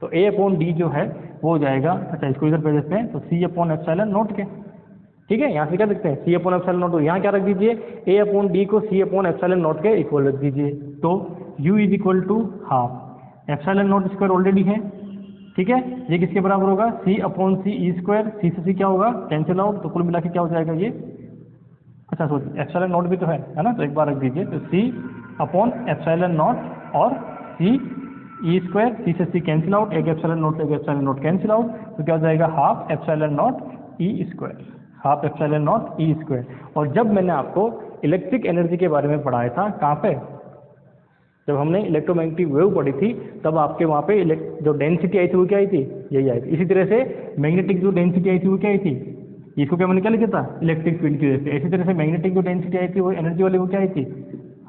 तो ए अपॉन डी जो है वो हो जाएगा, अच्छा इसको इधर पे देते हैं तो सी अपॉन एप्सिलॉन नॉट के, ठीक है, यहाँ से क्या देखते हैं सी अपॉन एप्सिलॉन नॉट, यहाँ क्या रख दीजिए ए अपॉन डी को सी अपॉन एप्सिलॉन नॉट के इक्वल रख दीजिए, तो U is equal to half epsilon not square already है, ठीक है, ये किसके बराबर होगा सी अपॉन सी ई स्क्वायर, सी से सी क्या होगा कैंसिल आउट, तो कुल मिला के क्या हो जाएगा ये, अच्छा सॉरी एप्सिलॉन नॉट भी तो है ना, तो एक बार रख दीजिए, तो सी अपॉन एप्सिलॉन नॉट और सी ई स्क्वायर, सी से सी कैंसिल आउट, एक एप्सिलॉन नॉट से एक एप्सिलॉन नॉट कैंसिल आउट, तो क्या हो जाएगा half epsilon not E square, half epsilon not E square. और जब मैंने आपको इलेक्ट्रिक एनर्जी के बारे में पढ़ाया था कहाँ पे, जब हमने इलेक्ट्रोमैग्नेटिक वेव पढ़ी थी तब आपके वहाँ पे जो डेंसिटी आई थी वो क्या आई थी, यही आई थी। इसी तरह से मैग्नेटिक जो डेंसिटी आई थी वो क्या आई थी, इसको क्या मैंने क्या लिखा था इलेक्ट्रिक फील्ड की वजह से, इसी तरह से मैग्नेटिक जो डेंसिटी आई थी वो एनर्जी वाली वो क्या आई थी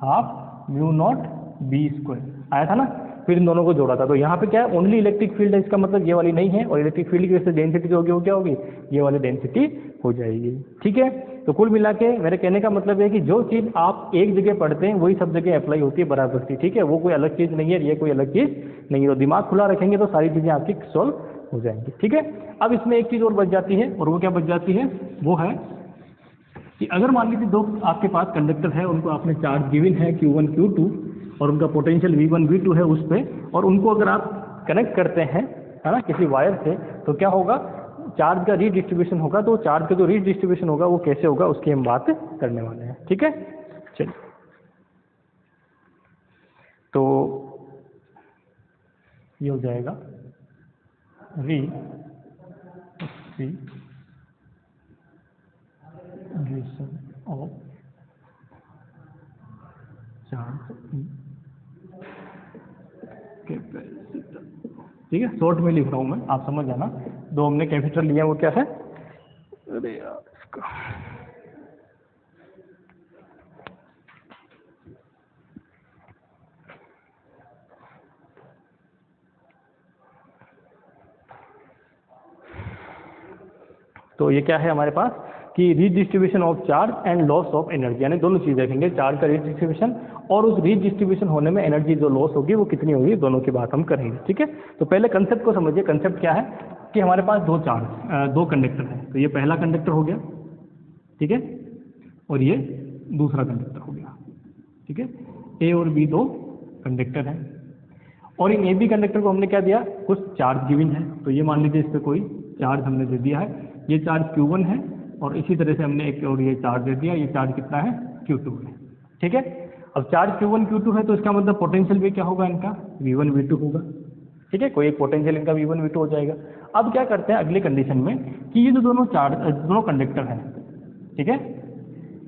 half mu not be square आया था ना, फिर इन दोनों को जोड़ा था। तो यहाँ पे क्या है ओनली इलेक्ट्रिक फील्ड है, इसका मतलब ये वाली नहीं है, और इलेक्ट्रिक फील्ड की वजह से डेंसिटी जो होगी वो क्या होगी, ये वाली डेंसिटी हो जाएगी, ठीक है। तो कुल मिला के मेरे कहने का मतलब है कि जो चीज़ आप एक जगह पढ़ते हैं वही सब जगह अप्लाई होती है बराबर सी, ठीक है, वो कोई अलग चीज़ नहीं है, ये कोई अलग चीज़ नहीं है। तो दिमाग खुला रखेंगे तो सारी चीज़ें आपकी सॉल्व हो जाएंगी, ठीक है। अब इसमें एक चीज़ और बच जाती है, और वो क्या बच जाती है, वो है कि अगर मान लीजिए दो आपके पास कंडक्टर है, उनको आपने चार्ज गिवन है Q1 Q2 और उनका पोटेंशियल V1 V2 है उस पर, और उनको अगर आप कनेक्ट करते हैं है ना किसी वायर से, तो क्या होगा चार्ज का रीडिस्ट्रीब्यूशन होगा। तो चार्ज का जो रीडिस्ट्रीब्यूशन होगा वो कैसे होगा उसकी हम बात करने वाले हैं, ठीक है। चलिए तो ये हो जाएगा रीडिस्ट्रीब्यूशन ऑफ चार्ज कैपेसिटर, ठीक है, शॉर्ट में लिख रहा हूँ मैं, आप समझ जाना। दो हमने कैपेसिटर लिया वो क्या है, अरे यार इसका तो ये क्या है हमारे पास कि redistribution of charge and loss of energy, यानी दोनों चीज़ देखेंगे, चार्ज का रीडिस्ट्रीब्यूशन और उस रीडिस्ट्रीब्यूशन होने में एनर्जी जो लॉस होगी वो कितनी होगी, दोनों की बात हम करेंगे, ठीक है। तो पहले कंसेप्ट को समझिए, कंसेप्ट क्या है कि हमारे पास दो कंडक्टर हैं, तो ये पहला कंडक्टर हो गया, ठीक है, और ये दूसरा कंडक्टर हो गया, ठीक है। ए और बी दो कंडक्टर हैं, और इन ए बी कंडक्टर को हमने क्या दिया, कुछ चार्ज गिवन है, तो ये मान लीजिए इस पर कोई चार्ज हमने दे दिया है, ये चार्ज Q1 है, और इसी तरह से हमने एक और ये चार्ज दे दिया, ये चार्ज कितना है Q2 है, ठीक है। अब चार्ज Q1 Q2 है तो इसका मतलब पोटेंशियल भी क्या होगा इनका V1 V2 होगा, ठीक है, कोई एक पोटेंशियल इनका V1 V2 हो जाएगा। अब क्या करते हैं अगली कंडीशन में कि ये जो दोनों कंडक्टर हैं, ठीक है,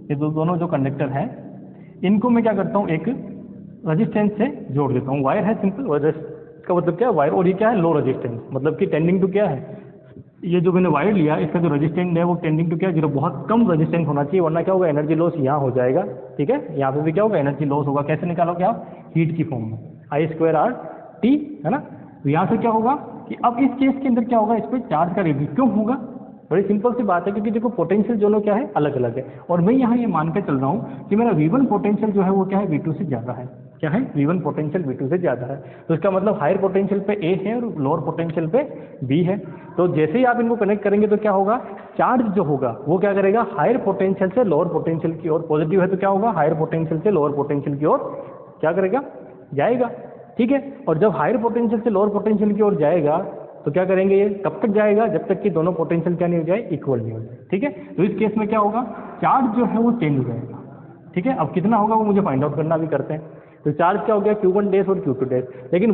ये दोनों जो कंडक्टर हैं इनको मैं क्या करता हूँ एक रजिस्टेंस से जोड़ देता हूँ, वायर है सिंपल, इसका मतलब क्या है वायर, और ये क्या है लो रजिस्टेंस, मतलब कि टेंडिंग टू क्या है, ये जो मैंने वायर लिया इसका जो रेजिस्टेंस है वो टेंडिंग टू क्या जीरो, बहुत कम रेजिस्टेंस होना चाहिए, वरना क्या होगा एनर्जी लॉस यहाँ हो जाएगा, ठीक है। यहाँ पे भी क्या होगा एनर्जी लॉस होगा, कैसे निकालोगे आप, हीट की फॉर्म में I²R T, है ना। तो यहाँ से क्या होगा कि अब इस केस के अंदर क्या होगा, इस पर चार्ज का रेडियस क्यों होगा, बड़ी सिंपल सी बात है, क्योंकि देखो पोटेंशियल दोनों क्या है अलग अलग है, और मैं यहाँ ये मान के चल रहा हूँ कि मेरा V1 पोटेंशियल जो है वो क्या है V2 से ज़्यादा है, क्या है V1 पोटेंशियल V2 से ज़्यादा है, तो इसका मतलब हायर पोटेंशियल पे A है और लोअर पोटेंशियल पे B है। तो जैसे ही आप इनको कनेक्ट करेंगे तो क्या होगा, चार्ज जो होगा वो क्या करेगा हायर पोटेंशियल से लोअर पोटेंशियल की ओर, पॉजिटिव है तो क्या होगा हायर पोटेंशियल से लोअर पोटेंशियल की ओर क्या करेगा जाएगा, ठीक है। और जब हायर पोटेंशियल से लोअर पोटेंशियल की ओर जाएगा तो क्या करेंगे, ये कब तक जाएगा, जब तक कि दोनों पोटेंशियल क्या नहीं हो जाए, इक्वल नहीं हो जाए, ठीक है। तो इस केस में क्या होगा, चार्ज जो है वो चेंज हो जाएगा, ठीक है। अब कितना होगा वो मुझे फाइंड आउट करना भी करते हैं। तो चार्ज क्या हो गया Q1 डैश और Q2 डैश, लेकिन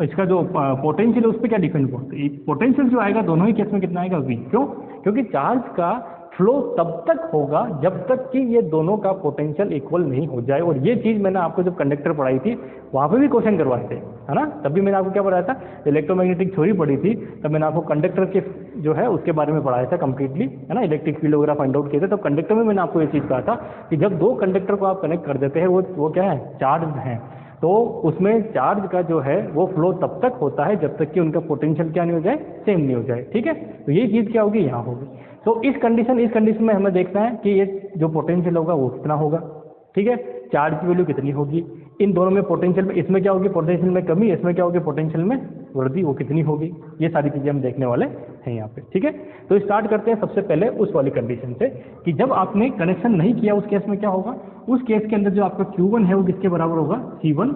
इसका जो पोटेंशियल है उस पर क्या डिपेंड करता है, पोटेंशियल जो आएगा दोनों ही केस में कितना आएगा V, क्यों, क्योंकि चार्ज का फ्लो तब तक होगा जब तक कि ये दोनों का पोटेंशियल इक्वल नहीं हो जाए। और ये चीज़ मैंने आपको जब कंडक्टर पढ़ाई थी वहाँ पे भी क्वेश्चन करवाए थे, है ना, तब भी मैंने आपको क्या पढ़ाया था, इलेक्ट्रोमैग्नेटिक थ्योरी पढ़ी थी, तब मैंने आपको कंडक्टर के जो है उसके बारे में पढ़ाया था कंप्लीटली, है ना, इलेक्ट्रिक फील्ड वगैरह फाइंड आउट किए थे। तब कंडक्टर में मैंने आपको ये चीज़ कहा था कि जब दो कंडक्टर को आप कनेक्ट कर देते हैं वो क्या है, चार्ज हैं, तो उसमें चार्ज का जो है वो फ्लो तब तक होता है जब तक कि उनका पोटेंशियल क्या नहीं हो जाए, सेम नहीं हो जाए। ठीक है, तो ये चीज़ क्या होगी, यहाँ होगी। तो इस कंडीशन में हमें देखना है कि ये जो पोटेंशियल होगा वो कितना होगा। ठीक है, चार्ज की वैल्यू कितनी होगी, इन दोनों में पोटेंशियल में, इसमें क्या होगी पोटेंशियल में कमी, इसमें क्या होगी पोटेंशियल में वृद्धि, वो कितनी होगी, ये सारी चीज़ें हम देखने वाले हैं यहाँ पे। ठीक है, तो स्टार्ट करते हैं सबसे पहले उस वाली कंडीशन से कि जब आपने कनेक्शन नहीं किया उस केस में क्या होगा। उस केस के अंदर जो आपका Q1 है वो किसके बराबर होगा, C1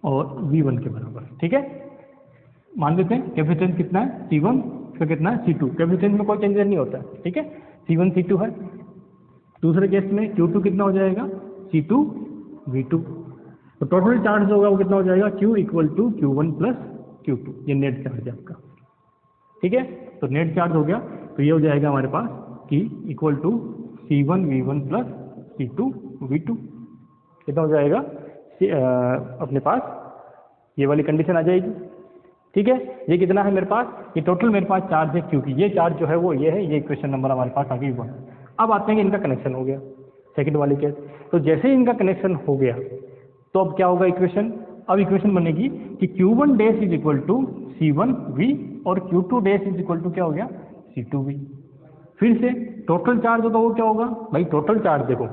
और V1 के बराबर। ठीक है, मान लेते हैं कैपेसिटेंस कितना है C1, इसका कितना है C2, कैपेसिटेंस में कोई चेंज नहीं होता है। ठीक है, C1 C2 है। दूसरे केस में Q2 कितना हो जाएगा, C2 V2। तो टोटल चार्ज होगा वो कितना हो जाएगा, Q equal to Q1 plus Q2, ये नेट चार्ज है आपका। ठीक है, तो नेट चार्ज हो गया, तो ये हो जाएगा हमारे पास कि equal to C1 V1 plus C2 V2, कितना हो जाएगा अपने पास ये वाली कंडीशन आ जाएगी। ठीक है, ये कितना है मेरे पास, ये टोटल मेरे पास चार्ज है, क्योंकि ये चार्ज जो है वो ये है, ये इक्वेशन नंबर हमारे पास आगे हुआ। अब आते हैं कि इनका कनेक्शन हो गया, सेकंड वाली केस। तो जैसे ही इनका कनेक्शन हो गया तो अब क्या होगा इक्वेशन, अब इक्वेशन बनेगी कि Q1 dash is equal to C1V और Q2 dash is equal to क्या हो गया, C2V। फिर से टोटल चार्ज होगा वो क्या होगा भाई, टोटल चार्ज देखो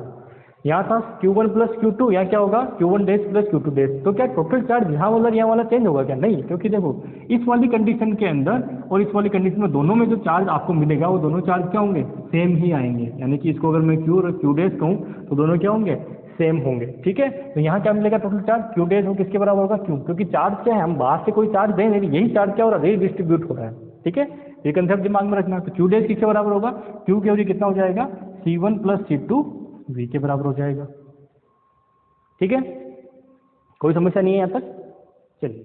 यहाँ था Q1 प्लस Q2, यहाँ क्या होगा Q1 dash plus Q2 dash. तो क्या टोटल चार्ज यहाँ वाला यहाँ वाला चेंज होगा क्या, नहीं, क्योंकि देखो इस वाली कंडीशन के अंदर और इस वाली कंडीशन में दोनों में जो चार्ज आपको मिलेगा वो दोनों चार्ज क्या होंगे, सेम ही आएंगे। यानी कि इसको अगर मैं Q डैश कहूँ तो दोनों क्या होंगे, सेम होंगे। ठीक है, तो यहाँ क्या मिलेगा टोटल चार्ज, Q डैश वो किसके बराबर होगा, Q, क्योंकि चार्ज क्या है, हम बाहर से कोई चार्ज दें नहीं, यही चार्ज क्या हो रहा है, रीडिस्ट्रीब्यूट हो रहा है। ठीक है, ये कंसेप्ट दिमाग में रखना। तो Q डैश किसके बराबर होगा, Q की वैल्यू कितना हो जाएगा, C1 प्लस C2 V के बराबर हो जाएगा। ठीक है, कोई समस्या नहीं है यहाँ तक। चलिए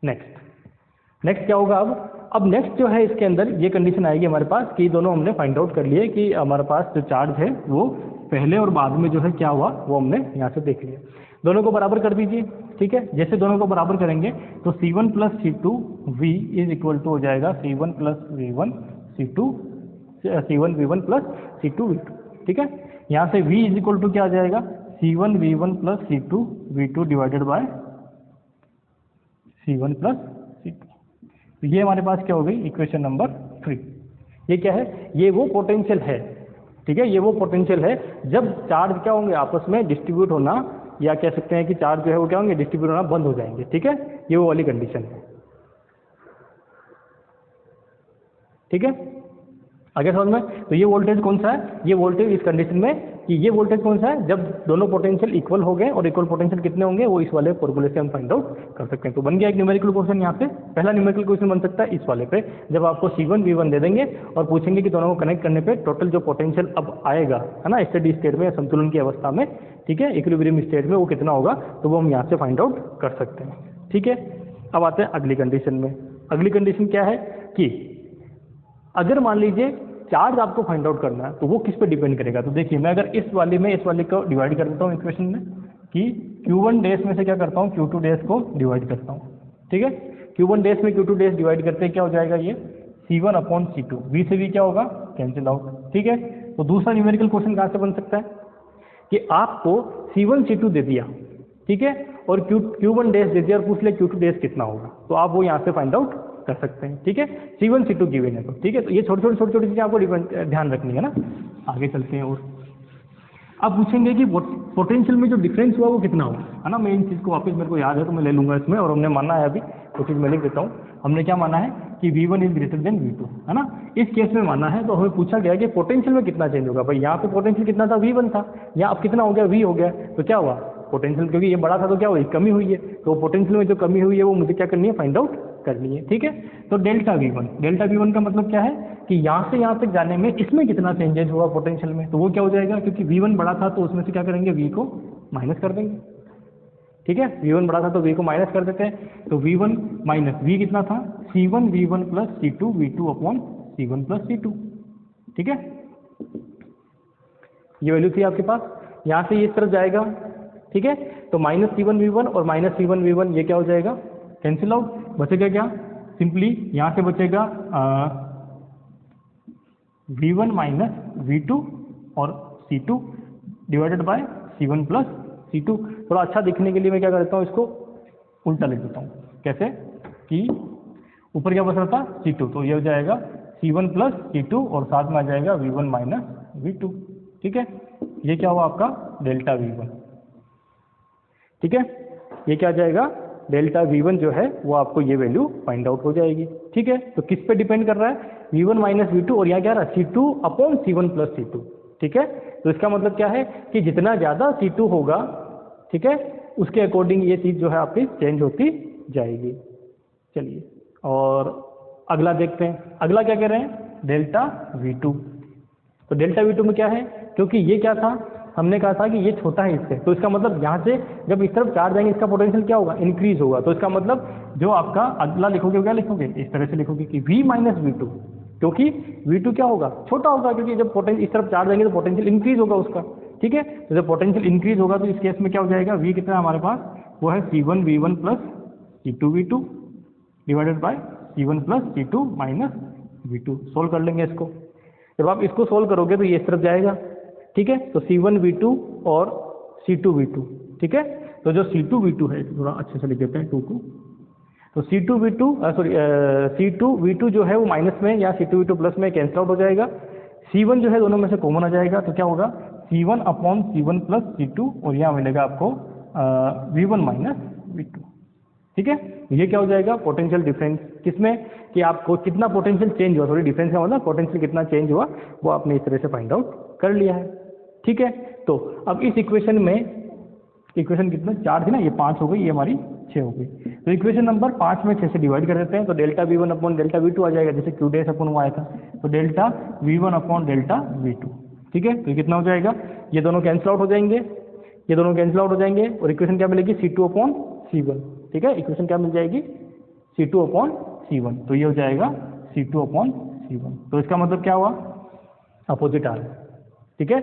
नेक्स्ट क्या होगा अब नेक्स्ट जो है इसके अंदर ये कंडीशन आएगी हमारे पास कि दोनों हमने फाइंड आउट कर लिए कि हमारे पास जो चार्ज है वो पहले और बाद में जो है क्या हुआ वो हमने यहाँ से देख लिया। दोनों को बराबर कर दीजिए। ठीक है, जैसे दोनों को बराबर करेंगे तो C1 plus C2 V is equal to हो जाएगा C1 plus V1 C1 V1 plus C2 V2। ठीक है, यहाँ से V इज इक्वल टू क्या आ जाएगा, C1 V1 plus C2 V2 divided by C1 plus C2। तो ये हमारे पास क्या हो गई इक्वेशन नंबर 3। ये क्या है, ये वो पोटेंशियल है। ठीक है, ये वो पोटेंशियल है जब चार्ज क्या होंगे आपस में डिस्ट्रीब्यूट होना, या कह सकते हैं कि चार्ज जो है वो क्या होंगे डिस्ट्रीब्यूट होना बंद हो जाएंगे। ठीक है, ये वो वाली कंडीशन है। ठीक है, आगे समझ में। तो ये वोल्टेज कौन सा है, ये वोल्टेज इस कंडीशन में कि ये वोल्टेज कौन सा है, जब दोनों पोटेंशियल इक्वल हो गए, और इक्वल पोटेंशियल कितने होंगे वो इस वाले फॉर्मूले से हम फाइंड आउट कर सकते हैं। तो बन गया एक न्यूमेरिकल क्वेश्चन। यहाँ पे पहला न्यूमेरिकल क्वेश्चन बन सकता है इस वाले पे, जब आपको C1 V1 दे देंगे और पूछेंगे कि दोनों को कनेक्ट करने पे टोटल जो पोटेंशियल अब आएगा, है ना, स्टेडी स्टेट में, संतुलन की अवस्था में, ठीक है, इक्विलिब्रियम स्टेट में, वो कितना होगा, तो वो हम यहाँ से फाइंड आउट कर सकते हैं। ठीक है, अब आते हैं अगली कंडीशन में। अगली कंडीशन क्या है कि अगर मान लीजिए चार्ज आपको फाइंड आउट करना है तो वो किस पे डिपेंड करेगा। तो देखिए मैं अगर इस वाले को डिवाइड कर देता हूँ इक्वेशन में कि Q1 डैश में से क्या करता हूँ, Q2 डैश को डिवाइड करता हूँ। ठीक है, Q1 डैश में Q2 डैश डिवाइड करते क्या हो जाएगा, ये C1 अपॉन C2, V से V क्या होगा, कैंसिल आउट। ठीक है, तो दूसरा न्यूमेरिकल क्वेश्चन कहाँ से बन सकता है कि आपको C1 C2 दे दिया, ठीक है, और Q1 डैश दे दिया और पूछ ले Q2 डैश कितना होगा, तो आप वो यहाँ से फाइंड आउट कर सकते हैं। ठीक है, C1 C2 गिवन है तो ठीक है, तो ये छोटी छोटी चीज़ें आपको ध्यान रखनी है ना। आगे चलते हैं और अब पूछेंगे कि पोटेंशियल में जो डिफरेंस हुआ वो कितना हुआ, है ना। मैं इन चीज़ को वापस मेरे को याद है तो मैं ले लूँगा इसमें, और हमने माना है अभी वो चीज़ मैं लिख देता हूँ। हमने क्या माना है कि V1 is greater than V2, है ना, इस केस में माना है। तो हमें पूछा गया कि पोटेंशियल में कितना चेंज होगा। भाई यहाँ पे पोटेंशियल कितना था, V1 था, यहाँ अब कितना हो गया, V हो गया। तो क्या हुआ पोटेंशियल, क्योंकि ये बड़ा था तो क्या हुई, कमी हुई है। तो पोटेंशियल में जो कमी हुई है वो मुझे क्या करनी है, फाइंड आउट करनी है। ठीक है, तो डेल्टा V1 का मतलब क्या है कि यहाँ से यहाँ तक जाने में इसमें कितना चेंजेस हुआ पोटेंशियल में, तो वो क्या हो जाएगा, क्योंकि V1 बड़ा था तो उसमें से क्या करेंगे, V को माइनस कर देंगे। ठीक है, V1 बड़ा था तो V को माइनस कर देते हैं, तो V1 माइनस V कितना था, C1 V1 plus C2 V2 upon C1 plus C2, ठीक है। ये वैल्यू थी आपके पास, यहाँ से ये इस तरफ जाएगा, ठीक है। तो माइनस C1V1 और माइनस C1V1 ये क्या हो जाएगा, कैंसिल आउट, बचेगा क्या, सिंपली यहाँ से बचेगा V1 माइनस V2 और C2 divided by C1 plus C2। थोड़ा अच्छा दिखने के लिए मैं क्या करता हूँ, इसको उल्टा लिख देता हूँ। कैसे कि ऊपर क्या बच रहा था C2, तो ये हो जाएगा C1 प्लस C2 और साथ में आ जाएगा V1 माइनस V2, ठीक है। ये क्या हुआ आपका डेल्टा V1, ठीक है। ये क्या आ जाएगा डेल्टा V1 जो है वो आपको ये वैल्यू फाइंड आउट हो जाएगी, ठीक है। तो किस पे डिपेंड कर रहा है, V1 माइनस V2 और यहाँ क्या रहा है C2 upon C1 plus C2, ठीक है। तो इसका मतलब क्या है कि जितना ज़्यादा C2 होगा, ठीक है, उसके अकॉर्डिंग ये चीज़ जो है आपकी चेंज होती जाएगी। चलिए और अगला देखते हैं, अगला क्या कह रहे हैं डेल्टा V2। तो डेल्टा V2 में क्या है, क्योंकि ये क्या था, हमने कहा था कि ये छोटा है इससे, तो इसका मतलब यहाँ से जब इस तरफ चार्ज आएंगे इसका पोटेंशियल क्या होगा, इंक्रीज होगा। तो इसका मतलब जो आपका अगला लिखोगे क्या लिखोगे, इस तरह से लिखोगे कि V माइनस V2, क्योंकि V2 क्या होगा छोटा होगा, क्योंकि जब पोटेंशियल इस तरफ चार्ज आएंगे तो पोटेंशियल इंक्रीज होगा उसका, ठीक है। तो जब पोटेंशियल इंक्रीज होगा तो इस केस में क्या हो जाएगा, V कितना है हमारे पास, वो है C1V1 plus C2V2 divided by C1 plus C2 minus V2। Solve कर लेंगे इसको, जब आप इसको सोल्व करोगे तो ये इस तरफ जाएगा, ठीक है। तो C1V2 और C2V2, ठीक है। तो जो C2V2 है, थोड़ा अच्छे से लिख देते हैं 2 को, तो C2V2 जो है वो माइनस में या C2V2 प्लस में कैंसिल आउट हो जाएगा। C1 जो है दोनों में से कॉमन आ जाएगा, तो क्या होगा C1 upon C1 plus C2 और यहाँ मिलेगा आपको V1 माइनस V2, ठीक है। ये क्या हो जाएगा पोटेंशियल डिफरेंस, किसमें कि आपको कितना पोटेंशियल चेंज हुआ, सॉरी डिफरेंस का मतलब पोटेंशियल कितना चेंज हुआ वो आपने इस तरह से फाइंड आउट कर लिया है, ठीक है। तो अब इस इक्वेशन में, इक्वेशन कितना 4 थी ना, ये 5 हो गई, ये हमारी 6 हो गई। तो इक्वेशन नंबर 5 में 6 से डिवाइड कर देते हैं, तो delta V1 upon delta V2 आ जाएगा, जैसे Q डैश अपॉन आया था, तो delta V1 upon delta V2, ठीक है। तो कितना हो जाएगा, ये दोनों कैंसिल आउट हो जाएंगे, ये दोनों कैंसिल आउट हो जाएंगे और इक्वेशन क्या मिलेगी C2 अपॉन C1, ठीक है। इक्वेशन क्या मिल जाएगी C2 अपॉन C1, तो ये हो जाएगा C2 अपॉन C1। तो इसका मतलब क्या हुआ, अपोजिट आ रहा है, ठीक है।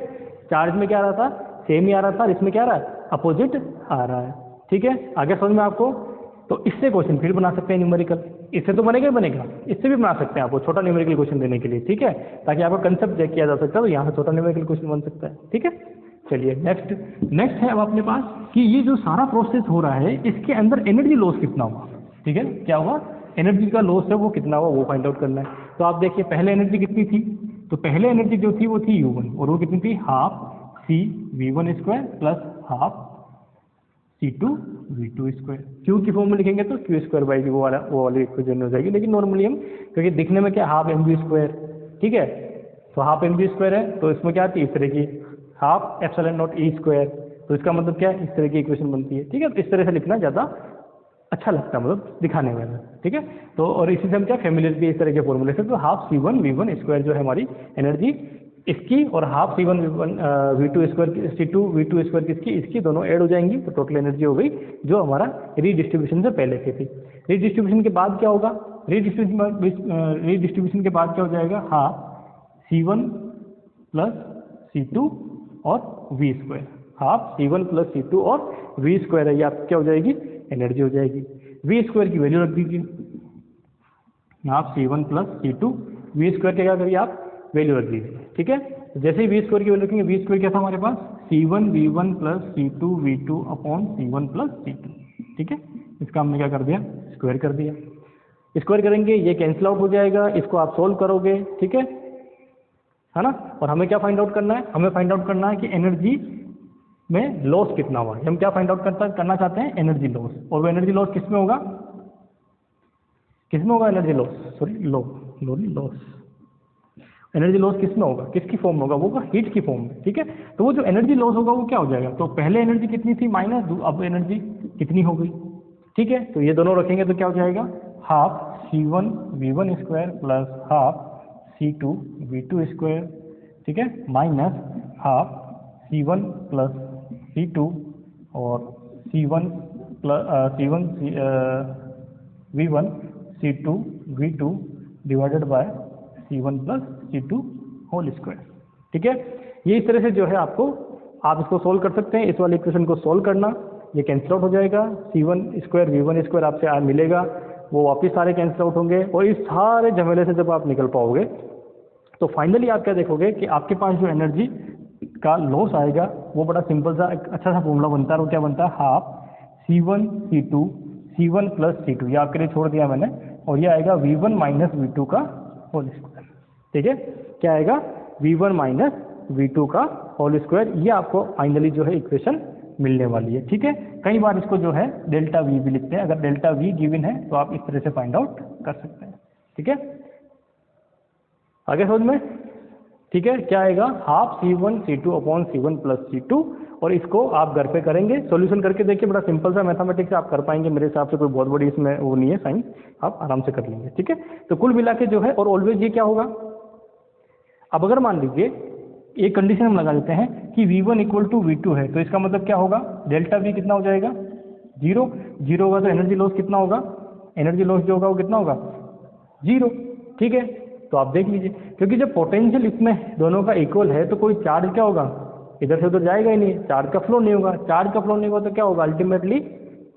चार्ज में क्या आ रहा था, सेम ही आ रहा था, इसमें क्या आ रहा है अपोजिट आ रहा है, ठीक है। आगे समझ में आपको, तो इससे क्वेश्चन फिर बना सकते हैं न्यूमेरिकल, इससे तो बनेगा ही बनेगा, इससे भी बना सकते हैं आपको छोटा न्यूमेरिकल क्वेश्चन देने के लिए, ठीक है, ताकि आपका कंसेप्ट चेक किया जा सकता है, तो यहाँ से छोटा न्यूमेरिकल क्वेश्चन बन सकता है, ठीक है। चलिए नेक्स्ट है अब अपने पास कि ये जो सारा प्रोसेस हो रहा है इसके अंदर एनर्जी लॉस कितना हुआ, ठीक है, क्या हुआ एनर्जी का लॉस है वो कितना हुआ वो फाइंड आउट करना है। तो आप देखिए पहले एनर्जी कितनी थी, तो पहले एनर्जी जो थी वो थी U1 और वो कितनी थी half CV1 square plus half C2V2 square. Q की फॉर्म में लिखेंगे तो Q स्क्वायर बाई वो वाली इक्वेशन हो जाएगी, लेकिन नॉर्मली हम क्योंकि दिखने में क्या हाफ mv स्क्वायर, ठीक है, तो हाफ mv स्क्वायर है, तो इसमें क्या आती है इस तरह की half epsilon not E square, तो इसका मतलब क्या है इस तरह की इक्वेशन बनती है, ठीक है। तो इस तरह से लिखना ज़्यादा अच्छा लगता है, मतलब दिखाने में, ठीक है। तो और इसी से हम क्या फैमिलियर भी इस तरह के फॉर्मूले से, तो हाफ C1V1 स्क्वायर जो है हमारी एनर्जी इसकी और half C1V2 square C2V2 square किसकी, इसकी दोनों ऐड हो जाएंगी, तो टोटल एनर्जी हो गई जो हमारा रीडिस्ट्रीब्यूशन से पहले की थी। रीडिस्ट्रीब्यूशन के बाद क्या होगा, रीडिस्ट्रीब्यूशन के बाद क्या हो जाएगा हाफ C1 प्लस C2 और V square, half C1 plus C2 और V स्क्वायर है, ये आपकी क्या हो जाएगी एनर्जी हो जाएगी। V स्क्वायर की वैल्यू रख दीजिए, half C1 plus C2, V square क्या करिए आप वैल्यू रख दीजिए, ठीक है। जैसे ही V स्क्वायर की वैल्यू रखेंगे, V स्क्वायर क्या था हमारे पास C1V1 plus C2V2 upon C1 plus C2, ठीक है। इसका हमने क्या कर दिया स्क्वायर कर दिया, स्क्वायर करेंगे ये कैंसिल आउट हो जाएगा, इसको आप सोल्व करोगे, ठीक है ना। और हमें क्या फाइंड आउट करना है, हमें फाइंड आउट करना है कि एनर्जी में लॉस कितना हुआ, हम क्या फाइंड आउट करना चाहते हैं एनर्जी लॉस, और वो एनर्जी लॉस किसमें होगा, किसमें होगा energy loss, sorry loss energy loss किसमें होगा, किसकी फॉर्म में होगा, वो हीट की फॉर्म में, ठीक है। तो वो जो एनर्जी लॉस होगा वो क्या हो जाएगा, तो पहले एनर्जी कितनी थी माइनस, अब एनर्जी कितनी हो गई, ठीक है। तो ये दोनों रखेंगे तो क्या हो जाएगा half C1V1 square plus half C2V2 square, ठीक है, minus half C1 plus C2 और C1V1 C2V2 divided by C1 plus C2 whole square. ठीक है, ये इस तरह से जो है आपको आप इसको सोल्व कर सकते हैं। इस वाले इक्वेशन को सोल्व करना, ये कैंसिल आउट हो जाएगा, C1 स्क्वायर V1 स्क्वायर आपसे मिलेगा, वो वापस सारे कैंसिल आउट होंगे और इस सारे झमेले से जब आप निकल पाओगे तो फाइनली आप क्या देखोगे कि आपके पास जो एनर्जी का लॉस आएगा वो बड़ा सिंपल सा एक अच्छा सा फॉर्मूला बनता है। वो क्या बनता है, half C1 C2 C1 plus C2, ये आपके लिए छोड़ दिया मैंने, और ये आएगा V1 माइनस V2 का होल स्क्वायर। ठीक है, क्या आएगा, V1 माइनस V2 का होल स्क्वायर। ये आपको फाइनली जो है इक्वेशन मिलने वाली है। ठीक है, कई बार इसको जो है डेल्टा V भी लिखते हैं। अगर डेल्टा V गिवन है तो आप इस तरह से फाइंड आउट कर सकते हैं। ठीक है, आगे समझ में? ठीक है, क्या आएगा, half C1 C2 upon C1 plus C2, और इसको आप घर पे करेंगे, सॉल्यूशन करके देखिए, बड़ा सिंपल सा मैथमेटिक्स आप कर पाएंगे मेरे हिसाब से, कोई बहुत बड़ी इसमें वो नहीं है साइंस, आप आराम से कर लेंगे। ठीक है, तो कुल मिला के जो है, और ऑलवेज ये क्या होगा, अब अगर मान लीजिए एक कंडीशन हम लगा देते हैं कि V1 इक्वल टू V2 है, तो इसका मतलब क्या होगा, डेल्टा V कितना हो जाएगा, जीरो। जीरो होगा तो एनर्जी लॉस कितना होगा, एनर्जी लॉस जो होगा वो कितना होगा, जीरो। ठीक है, तो आप देख लीजिए, क्योंकि जब पोटेंशियल इसमें दोनों का इक्वल है तो कोई चार्ज क्या होगा, इधर से उधर जाएगा ही नहीं, चार्ज का फ्लो नहीं होगा। चार्ज का फ्लो नहीं होगा तो क्या होगा, अल्टीमेटली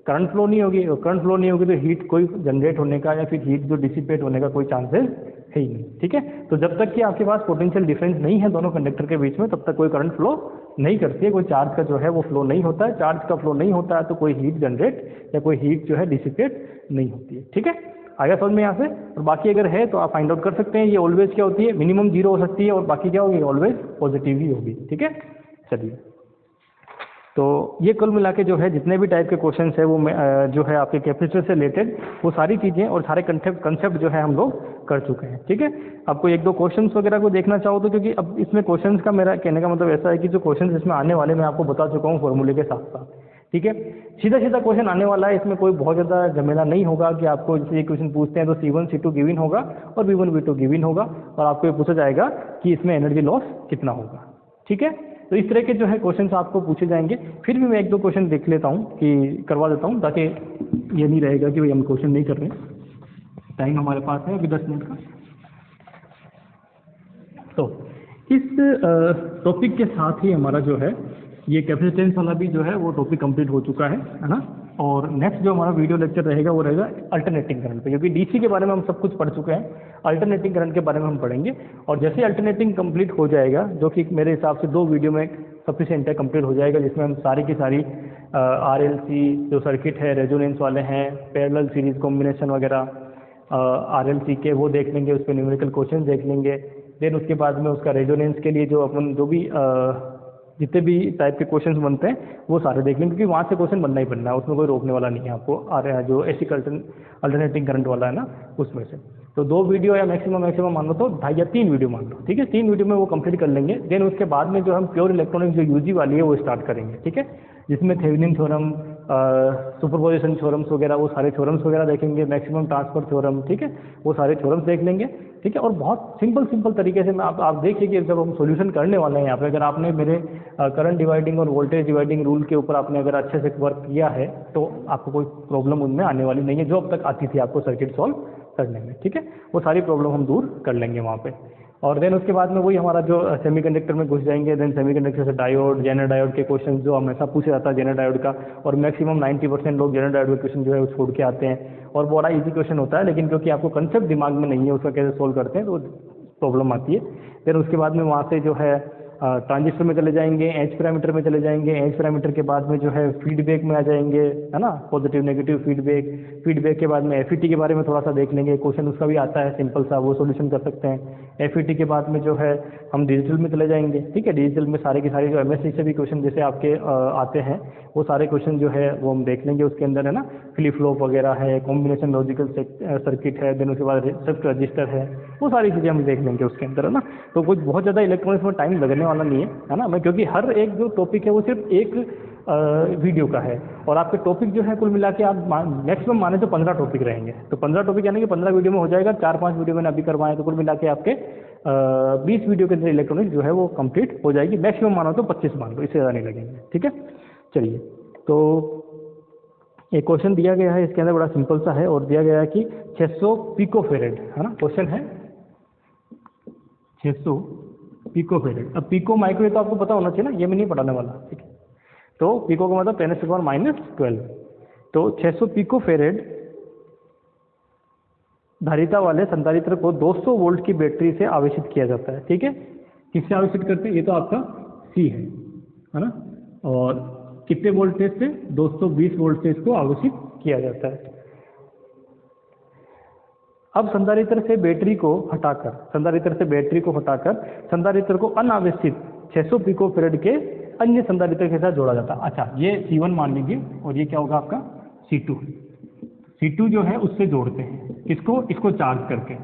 करंट फ्लो नहीं होगी, और करंट फ्लो नहीं होगी तो हीट कोई जनरेट होने का या फिर हीट जो डिसिपेट होने का कोई चांसेस है ही नहीं। ठीक है, तो जब तक कि आपके पास पोटेंशियल डिफरेंस नहीं है दोनों कंडक्टर के बीच में, तब तक कोई करंट फ्लो नहीं करती है, कोई चार्ज का जो है वो फ्लो नहीं होता है। चार्ज का फ्लो नहीं होता है तो कोई हीट जनरेट या कोई हीट जो है डिसिपेट नहीं होती है। ठीक है, आगे समझ में यहाँ से, और बाकी अगर है तो आप फाइंड आउट कर सकते हैं। ये ऑलवेज क्या होती है, मिनिमम जीरो हो सकती है, और बाकी क्या होगी, ऑलवेज पॉजिटिव ही होगी। ठीक है, चलिए, तो ये कुल मिला के जो है जितने भी टाइप के क्वेश्चंस है वो जो है आपके कैपेसिटर से रिलेटेड वो सारी चीज़ें और सारे कंसेप्ट जो है हम लोग कर चुके हैं। ठीक है, आपको एक दो क्वेश्चंस वगैरह को देखना चाहो तो, क्योंकि अब इसमें क्वेश्चंस का मेरा कहने का मतलब ऐसा है कि जो क्वेश्चंस इसमें आने वाले मैं आपको बता चुका हूँ फॉर्मूले के साथ साथ। ठीक है, सीधा सीधा क्वेश्चन आने वाला है, इसमें कोई बहुत ज़्यादा झमेला नहीं होगा कि आपको जैसे ये क्वेश्चन पूछते हैं तो C1 C2 गिवन होगा और V1 V2 गिवन होगा, और आपको ये पूछा जाएगा कि इसमें एनर्जी लॉस कितना होगा। ठीक है, तो इस तरह के जो है क्वेश्चंस आपको पूछे जाएंगे। फिर भी मैं एक दो क्वेश्चन देख लेता हूँ कि करवा देता हूँ, ताकि ये नहीं रहेगा कि भाई हम क्वेश्चन नहीं कर रहे हैं। टाइम हमारे पास है अभी 10 मिनट का। तो इस टॉपिक के साथ ही हमारा जो है ये कैपेसिटेंस वाला भी जो है वो टॉपिक कंप्लीट हो चुका है ना। और नेक्स्ट जो हमारा वीडियो लेक्चर रहेगा वो रहेगा अल्टरनेटिंग करंट पे, क्योंकि डीसी के बारे में हम सब कुछ पढ़ चुके हैं, अल्टरनेटिंग करंट के बारे में हम पढ़ेंगे। और जैसे अल्टरनेटिंग कंप्लीट हो जाएगा, जो कि मेरे हिसाब से 2 वीडियो में सफिशिएंट है, कंप्लीट हो जाएगा, जिसमें हम सारी की सारी RLC जो सर्किट है, रेजोनेंस वाले हैं, पैरेलल सीरीज कॉम्बिनेशन वगैरह RLC के वो देख लेंगे, उस पर न्यूमेरिकल क्वेश्चन देख लेंगे। देन उसके बाद में उसका रेजोनेंस के लिए जो अपन जो भी जितने भी टाइप के क्वेश्चंस बनते हैं वो सारे देख लेंगे, क्योंकि वहाँ से क्वेश्चन बनना ही बनना है, उसमें कोई रोकने वाला नहीं है आपको। जो एसी अल्टरनेटिंग करंट वाला है ना, उसमें से तो 2 वीडियो या मैक्सिमम मान लो तो 2 या 3 वीडियो मान लो। ठीक है, 3 वीडियो में वो कंप्लीट कर लेंगे। देन उसके बाद में जो हम प्योर इलेक्ट्रॉनिक्स जो यूजी वाली है वो स्टार्ट करेंगे। ठीक है, जिसमें थेवेनिन थ्योरम, सुपरपोजिशन थ्योरम्स वगैरह, वो सारे थ्योरम्स वगैरह देखेंगे, मैक्सिमम ट्रांसफर थ्योरम। ठीक है, वो सारे थ्योरम्स देख लेंगे। ठीक है, और बहुत सिंपल तरीके से मैं आप देखिए कि जब हम सॉल्यूशन करने वाले हैं यहाँ पे, अगर आपने मेरे करंट डिवाइडिंग और वोल्टेज डिवाइडिंग रूल के ऊपर आपने अगर अच्छे से वर्क किया है तो आपको कोई प्रॉब्लम उनमें आने वाली नहीं है, जो अब तक आती थी आपको सर्किट सॉल्व करने में। ठीक है, वो सारी प्रॉब्लम हम दूर कर लेंगे वहाँ पे। और देन उसके बाद में वही हमारा जो सेमीकंडक्टर में घुस जाएंगे। देन सेमीकंडक्टर से डायोड, जेनर डायोड के क्वेश्चन जो हमेशा पूछा जाता है जेनर डायोड का, और मैक्सिमम 90% लोग जेनर डायोड के क्वेश्चन जो है वो छोड़ के आते हैं, और बड़ा इजी क्वेश्चन होता है, लेकिन क्योंकि आपको कंसेप्ट दिमाग में नहीं है उसका कैसे सोल्व करते हैं तो प्रॉब्लम आती है। फिर उसके बाद में वहाँ से जो है ट्रांजिस्टर में चले जाएंगे, एच पैरामीटर में चले जाएंगे, एच पैरामीटर के बाद में जो है फीडबैक में आ जाएंगे, है ना, पॉजिटिव नेगेटिव फीडबैक के बाद में एफईटी के बारे में थोड़ा सा देख लेंगे, क्वेश्चन उसका भी आता है सिंपल सा, वो सॉल्यूशन कर सकते हैं। एफईटी के बाद में जो है हम डिजिटल में चले जाएंगे। ठीक है, डिजिटल में सारे के सारे जो एमएससी से भी क्वेश्चन जैसे आपके आते हैं वो सारे क्वेश्चन जो है वो हम देख लेंगे उसके अंदर, है ना, फ्लिप फ्लॉप वगैरह है, कॉम्बिनेशन लॉजिकल सर्किट है, देन उसके बाद शिफ्ट रजिस्टर है, वो सारी चीज़ें हम देख लेंगे उसके अंदर, है ना। तो कुछ बहुत ज़्यादा इलेक्ट्रॉनिक्स में टाइम लगने वाला नहीं है ना, मैं क्योंकि हर एक जो टॉपिक है वो सिर्फ एक वीडियो का है, और आपके टॉपिक जो है कुल मिला के आप मैक्सिमम माने तो 15 टॉपिक रहेंगे, तो 15 टॉपिक यानी कि 15 वीडियो में हो जाएगा। 4-5 वीडियो मैंने अभी करवाए, तो कुल मिला के आपके 20 वीडियो के अंदर इलेक्ट्रॉनिक्स जो है वो कंप्लीट हो जाएगी। मैक्सिमम मानो तो 25 मान लो, इससे ज़्यादा नहीं लगेंगे। ठीक है, चलिए, तो एक क्वेश्चन दिया गया है, इसके अंदर बड़ा सिंपल सा है, और दिया गया है कि 600 पिकोफेरेड, है ना, क्वेश्चन है 600 पिको फेरेड। अब पिको माइक्रो ये तो आपको पता होना चाहिए ना, ये मैं नहीं पढ़ाने वाला, ठीक है। तो पिको का मतलब 10⁻⁻12। तो 600 पिको फेरेड धारिता वाले संधारित्र को 200 वोल्ट की बैटरी से आवेशित किया जाता है, ठीक है। किससे आवेशित करते हैं, ये तो आपका सी है ना। और कितने वोल्टेज से, 220 वोल्ट से इसको आवेशित किया जाता है। अब संधारित्र से बैटरी को हटाकर संधारित्र को अनावेशित 600 पिको फेरेड के अन्य संधारित्र के साथ जोड़ा जाता है। अच्छा, ये C1 मान लीजिए और ये क्या होगा आपका C2। C2 जो है उससे जोड़ते हैं किसको, इसको चार्ज करके,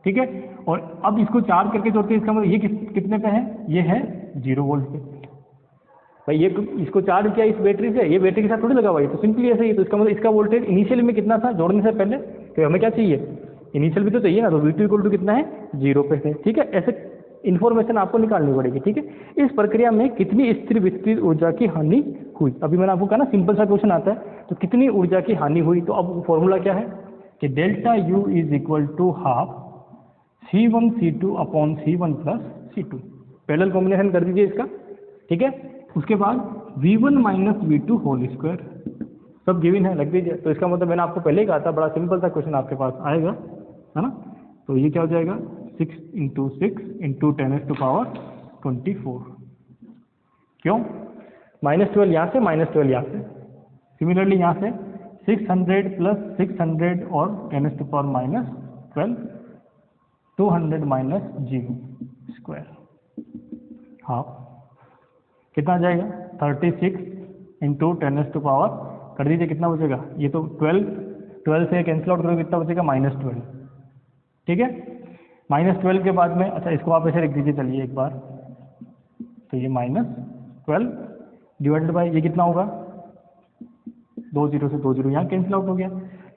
ठीक है। और अब इसको चार्ज करके जोड़ते हैं, इसका मतलब ये कितने पे है, ये है 0 वोल्ट पे। भाई ये इसको चार्ज किया इस बैटरी से, ये बैटरी के साथ थोड़ी लगा हुआ है, तो सिंपली ऐसे ही। तो इसका मतलब इसका वोल्टेज इनिशियली में कितना था जोड़ने से पहले, तो हमें क्या चाहिए, इनिशियल भी तो चाहिए ना। तो V2 इक्वल टू कितना है, 0 पे है, ठीक है। ऐसे इन्फॉर्मेशन आपको निकालनी पड़ेगी, ठीक है। इस प्रक्रिया में कितनी स्थिर विस्तृत ऊर्जा की हानि हुई। अभी मैंने आपको कहा ना सिंपल सा क्वेश्चन आता है, तो कितनी ऊर्जा की हानि हुई। तो अब फॉर्मूला क्या है कि delta U is equal to half C1 C2 upon C1 plus C2। Parallel combination कर दीजिए इसका, ठीक है। उसके बाद V1 minus V2 whole square, सब गिवन है, लग दीजिए। तो इसका मतलब मैंने आपको पहले ही कहा था, बड़ा सिंपल सा क्वेश्चन आपके पास आएगा, है ना। तो ये क्या हो जाएगा, 6 × 6 × 10⁻24। क्यों, -12 यहाँ से, -12 यहाँ से। सिमिलरली यहाँ से 600 प्लस 600 और 10⁻12 200 माइनस 0 स्क्वायर हाफ कितना आ जाएगा, 36 × 10⁻, कर दीजिए कितना बचेगा, ये तो 12 से कैंसिल आउट करोगे कितना बचेगा, -12, ठीक है। -12 के बाद में, अच्छा इसको आप ऐसे लिख दीजिए, चलिए एक बार। तो ये -12 डिवाइडेड बाय ये कितना होगा, 2 0 से 2 0 यहाँ कैंसिल आउट हो गया।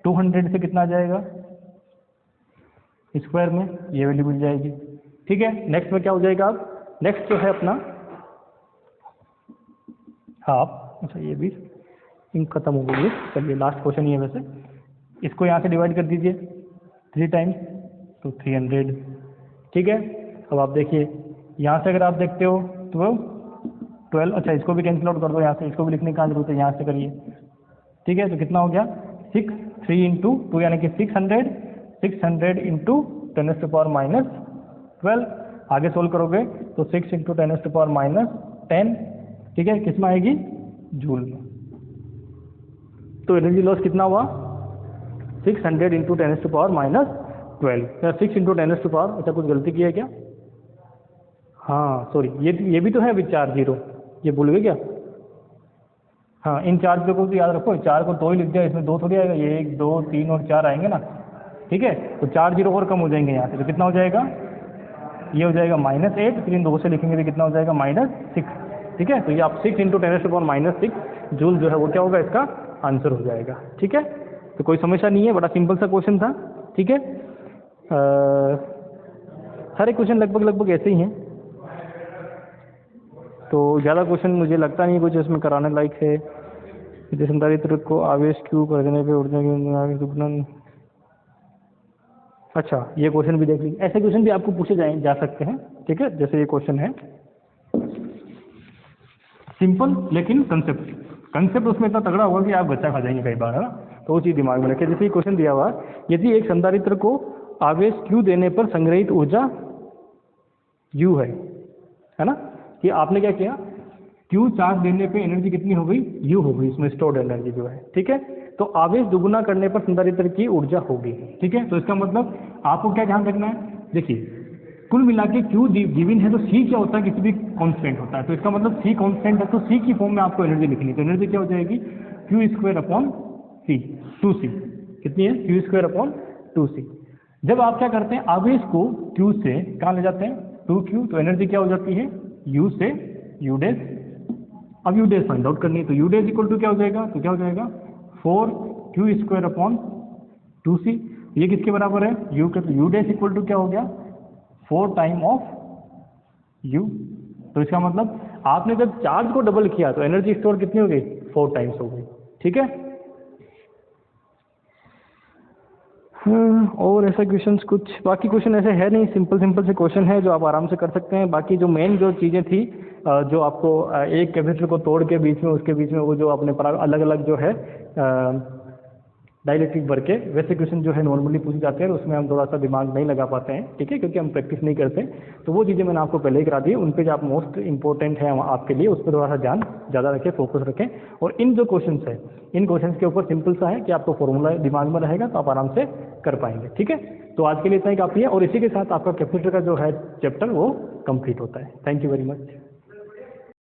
200 से कितना आ जाएगा स्क्वायर में, ये वैल्यू मिल जाएगी, ठीक है। नेक्स्ट में क्या हो जाएगा, अब नेक्स्ट जो है अपना हाफ। अच्छा ये भी इंक खत्म हो गई है, चलिए लास्ट क्वेश्चन ये वैसे। इसको यहाँ से डिवाइड कर दीजिए 3 टाइम्स, तो 300, ठीक है। अब आप देखिए यहाँ से अगर आप देखते हो तो 12, अच्छा इसको भी कैंसिल आउट कर दो यहाँ से, इसको भी लिखने का जरूरत है, यहाँ से करिए, ठीक है। तो कितना हो गया, 6 3 × 2 यानी कि 600 × 10⁻12। आगे सोल्व करोगे तो 6 × 10⁻10, ठीक है। किस में आएगी, जूल में। तो एनर्जी लॉस कितना हुआ, 600 × 10⁻12 या 6 × 10⁻, अच्छा कुछ गलती की है क्या, हाँ सॉरी, ये भी तो है अभी 4 0, ये भूल गए क्या। हाँ इन 4 को तो याद रखो, 4 को 2 ही लिख दिया, इसमें 2 थोड़ी आएगा, ये 1 2 3 और 4 आएंगे ना, ठीक है। तो 4 0 और कम हो जाएंगे यहाँ से, तो कितना हो जाएगा, ये हो जाएगा -8, फिर इन 2 से लिखेंगे तो कितना हो जाएगा -6, ठीक है। तो ये आप 6 × 10⁻6 जूल जो है वो क्या होगा, इसका आंसर हो जाएगा, ठीक है। तो कोई समस्या नहीं है, बड़ा सिंपल सा क्वेश्चन था, ठीक है। सारे क्वेश्चन लगभग ऐसे ही हैं, तो ज़्यादा क्वेश्चन मुझे लगता नहीं कुछ इसमें कराने लायक है। संधारित्र को आवेश क्यों कर देने पे ऊर्जा की दुगुना। अच्छा ये क्वेश्चन भी देख लीजिए, ऐसे क्वेश्चन भी आपको पूछे जा सकते हैं, ठीक है। जैसे ये क्वेश्चन है सिंपल लेकिन कंसेप्ट उसमें इतना तगड़ा होगा कि आप बच्चा खा जाएंगे कई बार, है ना। तो वो चीज़ दिमाग में रखें। जैसे ये क्वेश्चन दिया हुआ, यदि एक संधारित्र को आवेश Q देने पर संग्रहित ऊर्जा U है ना, कि आपने क्या किया, Q चार्ज देने पे एनर्जी कितनी हो गई, U हो गई, इसमें स्टोर्ड एनर्जी जो है, ठीक है। तो आवेश दुगुना करने पर संधारित्र की ऊर्जा होगी, ठीक है। तो इसका मतलब आपको क्या ध्यान रखना है, देखिए कुल मिला के Q गिवन है, तो C क्या होता है, किसी भी कांस्टेंट होता है। तो इसका मतलब C कांस्टेंट है, तो C की फॉर्म में आपको एनर्जी लिखनी है। तो एनर्जी क्या हो जाएगी, Q² C, 2C कितनी है, Q² 2C। जब आप क्या करते हैं, आवेश को Q से कहाँ ले जाते हैं, 2Q, तो एनर्जी क्या हो जाती है, U से U डैश। अब U डैश फाइंड आउट करनी है, तो U डैश इक्वल टू क्या हो जाएगा, तो क्या हो जाएगा 4Q² 2C। ये किसके बराबर है, U के, तो U डैश इक्वल टू क्या हो गया, 4 टाइम ऑफ U। तो इसका मतलब आपने जब चार्ज को डबल किया तो एनर्जी स्टोर कितनी हो गई, 4 टाइम्स हो गई, ठीक है। और ऐसा क्वेश्चंस कुछ बाकी क्वेश्चन ऐसे है नहीं, सिंपल सिंपल से क्वेश्चन है जो आप आराम से कर सकते हैं। बाकी जो मेन जो चीज़ें थी जो आपको एक कैपेसिटर को तोड़ के बीच में उसके बीच में वो जो अपने अलग अलग जो है डाइलेक्ट्रिक भर के, वैसे क्वेश्चन जो है नॉर्मली पूछे जाते हैं, उसमें हम थोड़ा सा दिमाग नहीं लगा पाते हैं, ठीक है, क्योंकि हम प्रैक्टिस नहीं करते। तो वो चीज़ें मैंने आपको पहले ही करा दी, उन पे जो आप मोस्ट इंपॉर्टेंट है आपके लिए, उस पर थोड़ा सा ध्यान ज़्यादा रखें, फोकस रखें। और इन जो क्वेश्चन है, इन क्वेश्चन के ऊपर सिंपल सा है कि आपको फॉर्मूला दिमाग में रहेगा तो आप आराम से कर पाएंगे, ठीक है। तो आज के लिए इतना ही काफ़ी है, और इसी के साथ आपका कैपेसिटर का जो है चैप्टर वो कंप्लीट होता है। Thank you very much.